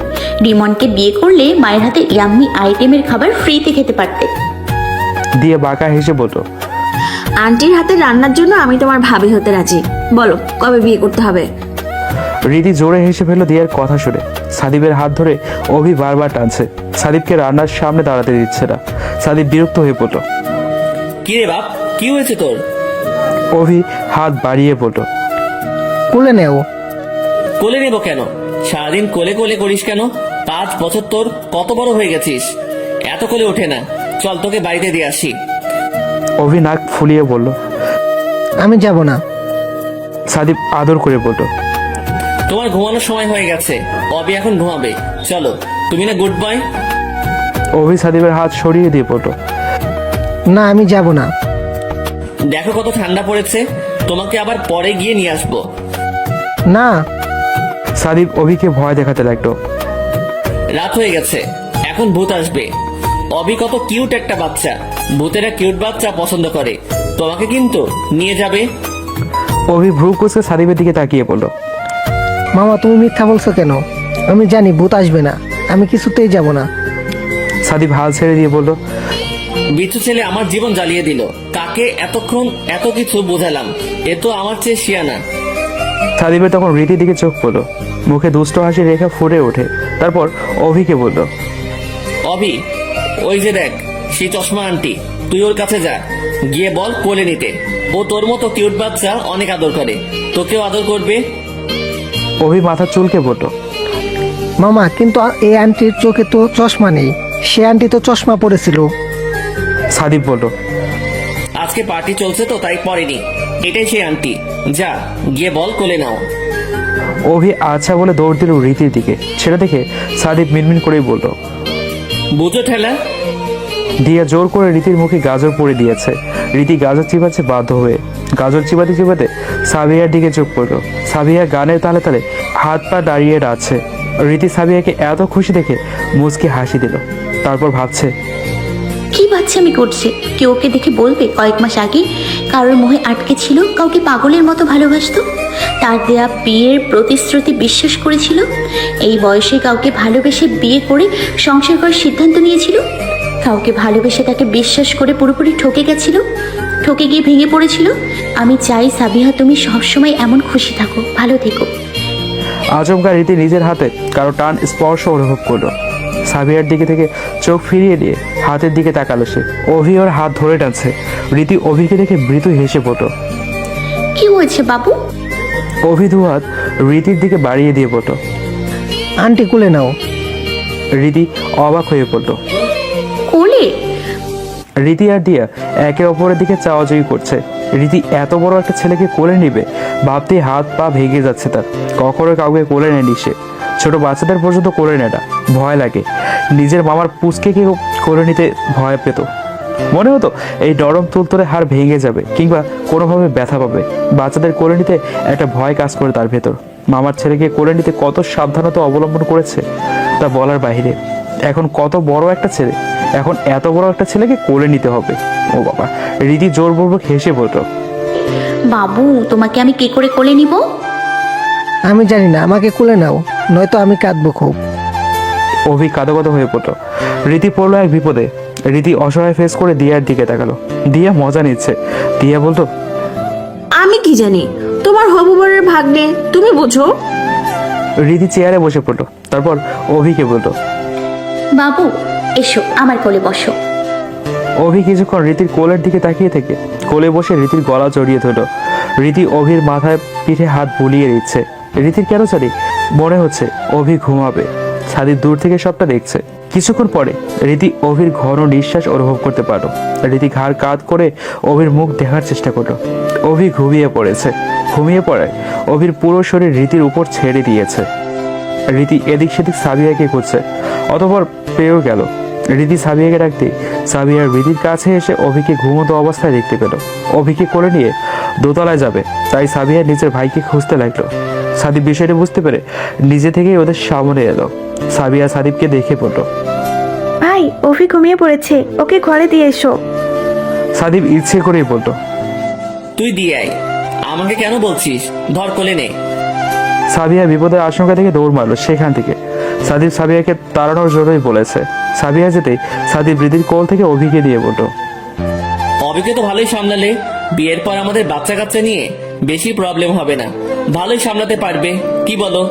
রিমনকে বিয়ে করলে মায়ের হাতের ইয়াম্মি আইটেমের খাবার ফ্রিতে খেতে পারতে। দিয়ে বাঁকা হেসে বলল, আন্টির হাতে রান্নার জন্য আমি তোমার ভাবি হতে রাজি। বলো কবে বিয়ে করতে হবে? রীতি জোরে হেসে ফেলল দিয়ার কথা শুনে। সাদীপের হাত ধরে অভি বারবার টানছে, সাদীপকে রান্নার সামনে দাঁড়াতে দিচ্ছে না। সাদীপ বিরক্ত হয়ে পড়ল। কি রে বাপ, কি হয়েছে তোর? অভি হাত বাড়িয়ে বলল, কুলে নেও। কোলে নেব কেন? সারাদিন কোলে কোলে করিস কেন? 5 বছর তোর কত বড় হয়ে গেছিস, এত কোলে ওঠে না। চল তোকে বাড়িতে দিয়ে আসি। অভি নাক ফুলিয়ে বলল। আমি যাব না। সাদীপ আদর করে বলল, তোমার ঘুমানোর সময় হয়ে গেছে, অবি এখন ঘুমাবে। চলো, তুমি না গুড বয়। অভি সাদীপের হাত সরিয়ে দিয়ে বলল, না আমি যাব না। দেখো কত ঠান্ডা পড়েছে, তোমাকে আবার পরে গিয়ে নিয়ে আসবো। না। সাদীপ অভিকে ভয় দেখাতে লাগলো। রাত হয়ে গেছে, এখন ভূত আসবে। অবি কত কিউট একটা বাচ্চা, ভূতেরা কিউট বাচ্চা পছন্দ করে। তোমাকে কিন্তু নিয়ে যাবে। অভি ভ্রু কুঁচকে সাদীপের দিকে তাকিয়ে বলল, মামা তুমি মিথ্যা বলছো কেন? আমি জানি ভূত আসবে না, আমি কিছুতেই যাব না। সাদীপ হাল ছেড়ে দিয়ে বলল, বিচ্ছু ছেলে আমার জীবন জ্বালিয়ে দিল। কাকে এতক্ষণ এত কিছু বোঝালাম, এ তো আমার চেয়ে শিয়ানা। সাদীপের তখন রীতির দিকে চোখ পড়ল, মুখে দুষ্ট হাসি রেখা ফুটে ওঠে। তারপর অভিকে বলল, অবি, ওই যে দেখ সেই চশমা আন্টি, তুই ওর কাছে যা, গিয়ে বল কোলে নিতে। ও তোর মতো কিউট বাচ্চা অনেক আদর করে, তোকেও আদর করবে। অভি মাথা চুলকে বলল, মামা কিন্তু এই আন্টির চোখে তো চশমা নেই, সে আন্টি তো চশমা পরেছিল। সাদীপ বলল, আজকে পার্টি চলছে তো তাই পড়েনি, এটাই সেই আন্টি। যা, গিয়ে বল কোলে নাও। অভি আচ্ছা বলে দৌড় দিল রীতির দিকে। সেটা দেখে সাদীপ মিনমিন করেই বলল, বুঝো ঠেলা। দিয়া জোর করে রীতির মুখে গাজর পরে দিয়েছে। রীতি গাজর চিবাচ্ছে বাধ্য হয়ে। গাজর চিবাতে চিবাতে সাবিয়ার দিকে চোখ পড়ল। সাবিয়া গানের তালে তালে হাত পা দাঁড়িয়ে আছে। রীতি সাবিয়াকে এত খুশি দেখে মুচকি হাসি দিল। তারপর ভাবছে, কি বাচ্চামি করছে? কেউ ওকে দেখে বলবে কয়েক মাস আগে কারোর মোহে আটকে ছিল, কাউকে পাগলের মতো ভালোবাসতো, তার দেয়া বিয়ের প্রতিশ্রুতি বিশ্বাস করেছিল, এই বয়সে কাউকে ভালোবেসে বিয়ে করে সংসার করার সিদ্ধান্ত নিয়েছিল, কাউকে ভালোবেসে তাকে বিশ্বাস করে পুরোপুরি ঠকে গেছিল, ঠকে গিয়ে ভেঙে পড়েছিল। আমি চাই সাবিহা তুমি সবসময় এমন খুশি থাকো, ভালো থেকো। আচমকা রীতি নিজের হাতে কারো টান স্পর্শ অনুভব করলো। সাবিয়ার দিকে থেকে চোখ ফিরিয়ে দিয়ে হাতের দিকে তাকালো সে। অভি ওর হাত ধরে টানছে। রীতি অভিকে দেখে মৃদু হেসে পড়ল। কি হয়েছে বাবু? অভি দু হাত রীতির দিকে বাড়িয়ে দিয়ে বলল, আন্টি কুলে নাও। রীতি অবাক হয়ে পড়ল। কোলে? রীতি আর দিয়া একে অপরের দিকে চাওয়াচাওয়ি করছে। রীতি এত বড় একটা ছেলেকে কোলে নিবে ভাবতে হাত পা ভেঙে যাচ্ছে তার। কখনো কাউকে কোলে নেয়নি সে, ছোট বাচ্চাদের পর্যন্ত কোলে নেয় না, ভয় লাগে। নিজের মামার পুচকে কেউ কোলে নিতে ভয় পেত। মনে হতো এই নরম তুলতুলে হাড় ভেঙে যাবে কিংবা কোনোভাবে ব্যথা পাবে। বাচ্চাদের কোলে নিতে একটা ভয় কাজ করে তার ভেতর। মামার ছেলেকে কোলে নিতে কত সাবধানতা অবলম্বন করেছে তা বলার বাইরে। এখন কত বড় একটা ছেলে, এখন এত বড় একটা ছেলেকে কোলে নিতে হবে। ও বাবা! রীতি জোরপূর্বক হেসে বলল, বাবু তোমাকে আমি কি করে কোলে নিব? আমি জানি না, আমাকে কুলে নাও, নয়তো আমি কাঁদবো খুব। অভি কাঁদো কাঁদো হয়ে পড়লো। রীতি পড়লো এক বিপদে। রীতি অসহায় ফেস করে দিয়ার দিকে তাকালো। দিয়া মজা নিচ্ছে। দিয়া বলতো, আমি কি জানি, তোমার হবু বরের ভাগ্নে, তুমি বোঝো। রীতি চেয়ারে বসে পড়লো। তারপর অভিকে বললো, বাবু এসো আমার কোলে বসো। অভি কিছুক্ষণ রীতির কোলের দিকে তাকিয়ে থেকে কোলে বসে রীতির গলা জড়িয়ে ধরল। রীতি অভির মাথায় পিঠে হাত বুলিয়ে দিচ্ছে। রীতির কেন জানি মনে হচ্ছে অভি ঘুমাবে। ছাদের দূর থেকে সবটা দেখছে। কিছুক্ষণ পরে রীতি অভির ঘন নিঃশ্বাস অনুভব করতে পারল। রীতি ঘাড় কাঁধ করে অভির মুখ দেখার চেষ্টা করলো। অভি ঘুমিয়ে পড়েছে। ঘুমিয়ে পড়ায় অভির পুরো শরীর রীতির উপর ছেড়ে দিয়েছে। রীতি এদিক সেদিক সাবিয়াকে খুঁজছে, অতঃপর পেয়েও গেল। রীতি সাবিয়াকে ডাকতে সাবিয়া রীতির কাছে এসে অভিকে ঘুমন্ত অবস্থায় দেখতে পেল। অভিকে কোলে নিয়ে দোতলায় যাবে, তাই সাবিয়া নিজের ভাইকে খুঁজতে লাগলো। সাদীপ বিষয়টা বুঝতে পেরে নিজে থেকেই ওদের সামনে এলো। সাবিয়া সাদীপকে দেখে পড়ল। ভাই অভি ঘুমিয়ে পড়েছে, ওকে ঘরে দিয়ে এসো। সাদীপ ইচ্ছে করেই বলল, তুই দিয়ে আয়, আমাকে কেন বলছিস? ধর কোলে নে। সাবিয়া বিপদের আশঙ্কা থেকে দৌড় মারলো সেখান থেকে। সাদীপ সাবিয়াকে তাড়ানোর জন্যই বলেছে। সাবিয়া যেতেই সাদীপ রীতির কোল থেকে অভিকে দিয়ে বলল, অবিকে তো ভালোই সামলালে, বিয়ের পর আমাদের বাচ্চা কাচ্চা নিয়ে বেশি প্রবলেম হবে না, ভালোই সামলাতে পারবে, কি বলো?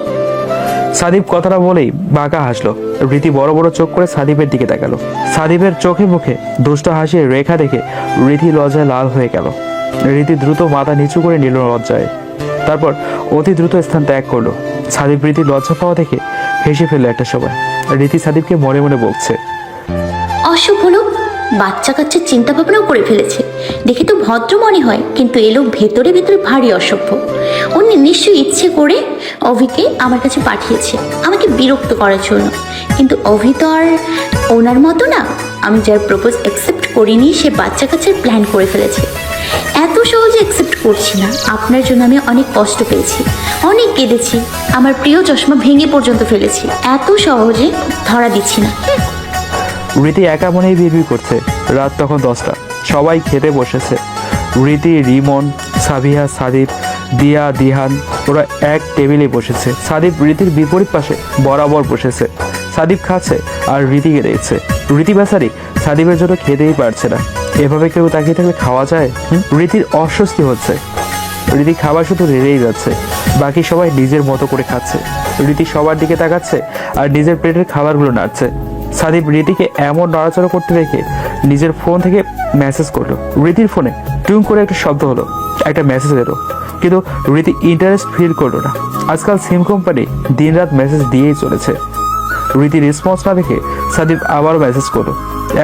সাদীপ কথাটা বলেই বাঁকা হাসলো। রীতি বড় বড় চোখ করে সাদীপের দিকে তাকালো। সাদীপের চোখে মুখে দুষ্ট হাসির রেখা দেখে রীতি লজ্জায় লাল হয়ে গেল। রীতি দ্রুত মাথা নিচু করে নিল লজ্জায়, তারপর অতি দ্রুত স্থান ত্যাগ করলো। সাদীপ রীতি লজ্জা পাওয়া দেখে হেসে ফেললো একটা সময়। রীতি সাদীপকে মনে মনে বলছে, অশুভ লোক, বাচ্চা কাচ্চার চিন্তা ভাবনাও করে ফেলেছে। দেখে তো ভদ্র মনে হয়, কিন্তু এ লোক ভেতরে ভেতরে ভারী অসভ্য। উনি নিশ্চয়ই ইচ্ছে করে অভিকে আমার কাছে পাঠিয়েছে আমাকে বিরক্ত করার জন্য, কিন্তু অভি তো আর ওনার মতো না। আমি যার প্রপোজ অ্যাকসেপ্ট করিনি সে বাচ্চা কাচ্চার প্ল্যান করে ফেলেছে। এত সহজে অ্যাকসেপ্ট করছি না। আপনার জন্য আমি অনেক কষ্ট পেয়েছি, অনেক কেঁদেছি, আমার প্রিয় চশমা ভেঙে পর্যন্ত ফেলেছি। এত সহজে ধরা দিচ্ছি না। রীতি একা মনেই বিড়বিড় করছে। রাত তখন 10টা, সবাই খেতে বসেছে। রীতি, রিমন, সাবিহা, সাদীপ, দিয়া, দিহান ওরা এক টেবিলে বসেছে। সাদীপ রীতির বিপরীত পাশে বরাবর বসেছে। সাদীপ খাচ্ছে আর রীতিকে দেখছে। রীতি বেচারি সাদীপের জন্য খেতেই পারছে না। এভাবে কেউ তাকিয়ে থাকলে খাওয়া যায়? রীতির অস্বস্তি হচ্ছে। রীতি খাবার শুধু রেড়েই যাচ্ছে, বাকি সবাই নিজের মতো করে খাচ্ছে। রীতি সবার দিকে তাকাচ্ছে আর নিজের প্লেটের খাবারগুলো নাড়ছে। সাদীপ রীতিকে এমন নড়াচড়া করতে দেখে নিজের ফোন থেকে মেসেজ করলো। রীতির ফোনে টুং করে একটা শব্দ হলো, একটা মেসেজ এলো, কিন্তু রীতি ইন্টারেস্ট ফিল করলো না। আজকাল সিম কোম্পানি দিনরাত মেসেজ দিয়েই চলেছে। রীতি রেসপন্স না দেখে সাদীপ আবারও মেসেজ করলো।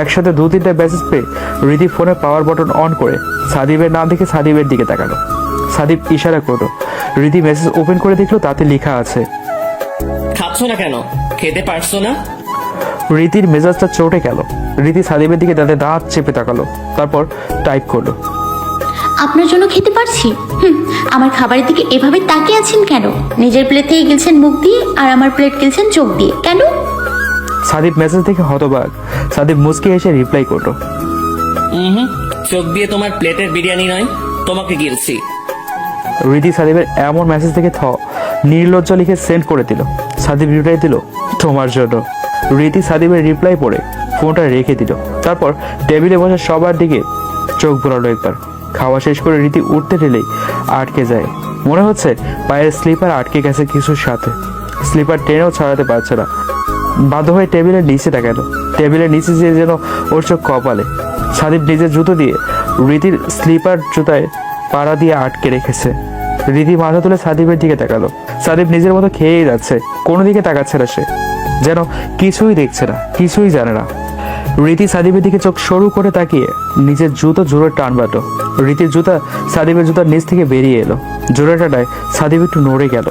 একসাথে 2-3টা মেসেজ পেয়ে রীতি ফোনে পাওয়ার বাটন অন করে সাদীপের নাম দেখে সাদীপের দিকে তাকালো। সাদীপ ইশারা করলো। রীতি মেসেজ ওপেন করে দেখলো, তাতে লেখা আছে, খাচ্ছ না কেন? খেতে পারছো না? রীতির মেজাজটা চটে গেল। রীতি সাদীপের দিকে তাদের দাঁত চেপে তাকালো, তারপর টাইপ করলো, আপনার জন্য খেতে পারছি। আমার খাবারের দিকে এভাবে তাকিয়ে আছেন কেন? নিজের প্লেট থেকে গিলছেন মুখ দিয়ে আর আমার প্লেট গিলছেন চোখ দিয়ে, কেন? সাদীপ মেসেজ দেখে হতবাক। সাদীপ মুচকি এসে রিপ্লাই করলো, চোখ দিয়ে তোমার প্লেটের বিরিয়ানি নয়, তোমাকে গিলছি। রীতি সাদীপের এমন মেসেজ দেখে নির্লজ্জ লিখে সেন্ড করে দিল। সাদীপ রিপ্লাই দিল, তোমার জন্য। রীতি সাদীপের রিপ্লাই পড়ে ফোনটা রেখে দিল। তারপর টেবিলে বসে সবার দিকে চোখ বোলালো একবার। খাওয়া শেষ করে রীতি উঠতে গেলেই আটকে যায়। মনে হচ্ছে পায়ের স্লিপার আটকে গেছে কিছুর সাথে। স্লিপার টেনেও ছাড়াতে পারছে না। বাধ্য হয়ে টেবিলের নিচে তাকালো। টেবিলের নিচে যে যেন ওর চোখ কপালে। সাদীপ নিজের জুতো দিয়ে রীতির স্লিপার জুতায় পাড়া দিয়ে আটকে রেখেছে। রীতি মাথা তুলে সাদীপের দিকে তাকালো। সাদীপ নিজের মতো খেয়েই যাচ্ছে, কোনো দিকে তাকাচ্ছে না সে, যেন কিছুই দেখছে না, কিছুই জানে না। রীতি সাদীপের দিকে চোখ সরু করে তাকিয়ে নিজের জুতো জোরে টান বাটো। রীতির জুতা সাদীপের জুতার নিচ থেকে বেরিয়ে এলো। জোরে টানায় সাদীপ একটু নড়ে গেল।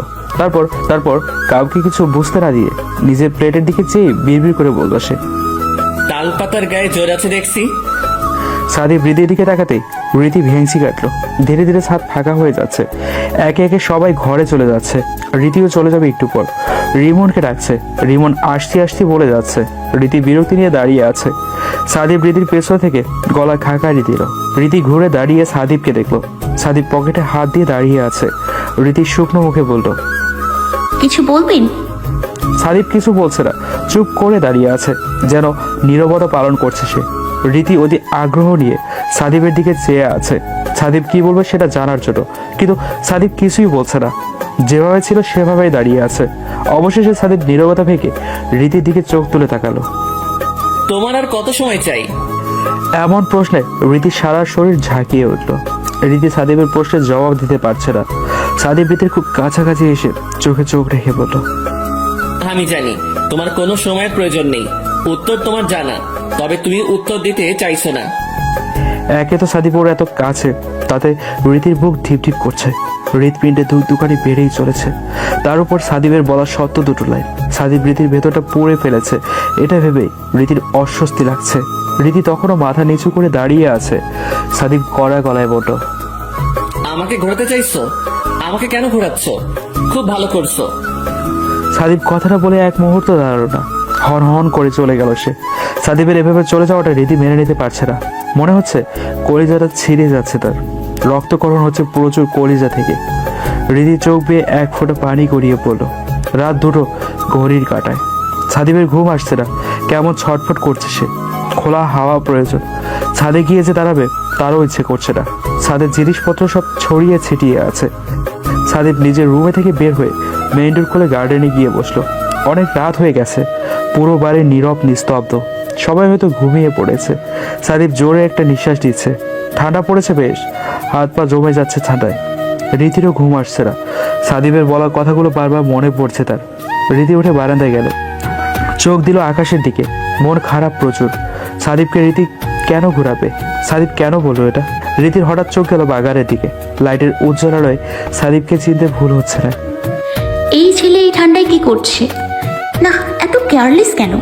তারপর কাউকে কিছু বুঝতে না দিয়ে নিজের প্লেটের দিকে চেয়ে বিড়বিড় করে বলল সে, তাল পাতার গায়ে জোর আছে দেখছি। সাদীপ রীতির দিকে তাকাতেই রীতি ভেংচি কাটলো। ধীরে ধীরে ছাদ ফাঁকা হয়ে যাচ্ছে। একে একে সবাই ঘরে চলে যাচ্ছে। রীতিও চলে যাবে একটু পর। রিমনকে ডাকছে। রিমন আসতে আসতে বলে যাচ্ছে। রীতি বিরক্তি নিয়ে দাঁড়িয়ে আছে। সাদীপ রীতির পেছন থেকে গলা খাকারি দিল। রীতি ঘুরে দাঁড়িয়ে সাদীপকে দেখলো। সাদীপ পকেটে হাত দিয়ে দাঁড়িয়ে আছে। রীতি শুকনো মুখে বলল, কিছু বলবেন? সাদীপ কিছু বলছে না, চুপ করে দাঁড়িয়ে আছে, যেন নীরবতা পালন করছে সে। রীতি অতি আগ্রহ নিয়ে সাদীপের দিকে চেয়ে আছে, সাদীপ কি বলবে সেটা জানার জন্য, কিন্তু সাদীপ কিছুই বলছে না। যেভাবে ছিল সেভাবেই দাঁড়িয়ে আছে। অবশেষে সাদীপ নীরবতা ভেঙে রীতির দিকে চোখ তুলে তাকালো। তোমার আর কত সময় চাই? এমন প্রশ্নে রীতির সারা শরীর ঝাঁকিয়ে উঠল। রীতি সাদীপের প্রশ্নের জবাব দিতে পারছে না। সাদীপ রীতির খুব কাছাকাছি এসে চোখে চোখ রেখে বলল, আমি জানি তোমার কোনো সময়ের প্রয়োজন নেই, উত্তর তোমার জানা, তবে তুমি উত্তর দিতে চাইছো না। একে তো সাদীপ ওর এত কাছে, তাতে রীতির বুক ঢিপ ঢিপ করছে। হৃৎপিণ্ডে দুকানি বেড়েই চলেছে। তার উপর সাদীপের বলা সত্য দুটো লাইন সাদীপ রীতির ভেতরটা পুড়ে ফেলেছে। এটা ভেবেই রীতির অস্বস্তি লাগছে। রীতি তখনও মাথা নিচু করে দাঁড়িয়ে আছে। সাদীপ কড়া গলায় বলল, আমাকে ঘোরাতে চাইছো? আমাকে কেন ঘোরাচ্ছ? খুব ভালো করছো। সাদীপ কথাটা বলে এক মুহূর্ত দাঁড়ালো না। হন হন করে চলে গেল সে। সাদীপের এভাবে চলে যাওয়াটা রীতি মেনে নিতে পারছে না। মনে হচ্ছে কলিজাটা ছিঁড়ে যাচ্ছে, তার রক্তকরণ হচ্ছে প্রচুর কলিজা থেকে। রীতি চোখ বেয়ে এক ফোঁটা পানি গড়িয়ে পড়ল। রাত 2টো ঘড়ির কাঁটায়। সাদীপের ঘুম আসছে না, কেমন ছটফট করছে সে। খোলা হাওয়া প্রয়োজন। ছাদে গিয়ে যে দাঁড়াবে তারও ইচ্ছে করছে না। ছাদের জিনিসপত্র সব ছড়িয়ে ছিটিয়ে আছে। সাদীপ নিজের রুমে থেকে বের হয়ে মেইন ডোর খুলে গার্ডেনে গিয়ে বসলো। অনেক রাত হয়ে গেছে, পুরো বাড়ি নীরব নিস্তব্ধ, সবাই হয়তো ঘুমিয়ে পড়েছে। সাদীপ জোরে একটা নিঃশ্বাস দিচ্ছে। ঠান্ডা পড়েছে বেশ, হাত পা জমে যাচ্ছে ঠান্ডায়। রীতিরও ঘুম আসছে না। সাদীপের বলা কথাগুলো বারবার মনে পড়ছে তার। রীতি উঠে বারান্দায় গেল, চোখ দিল আকাশের দিকে। মন খারাপ প্রচুর। সাদীপকে রীতি কেন ঘুরাবে? সাদীপ কেন বললো এটা? রীতির হঠাৎ চোখ গেল বাগানের দিকে। লাইটের উজ্জ্বল আলোয় সাদীপকে চিনতে ভুল হচ্ছে না। এই ছেলে এই ঠান্ডায় কি করছে? না, এত কেয়ারলেস কেন?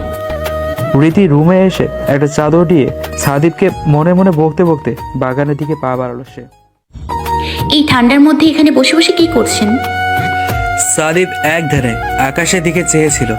রীতি রুমে এসে একটা চাদর দিয়ে সাদীপকে মনে মনে বকতে বকতে বাগানের দিকে পা বাড়ালো সে। এই ঠান্ডার মধ্যে এখানে বসে বসে কি করছেন? সাদীপ এক ধ্যানে আকাশের দিকে চেয়েছিল।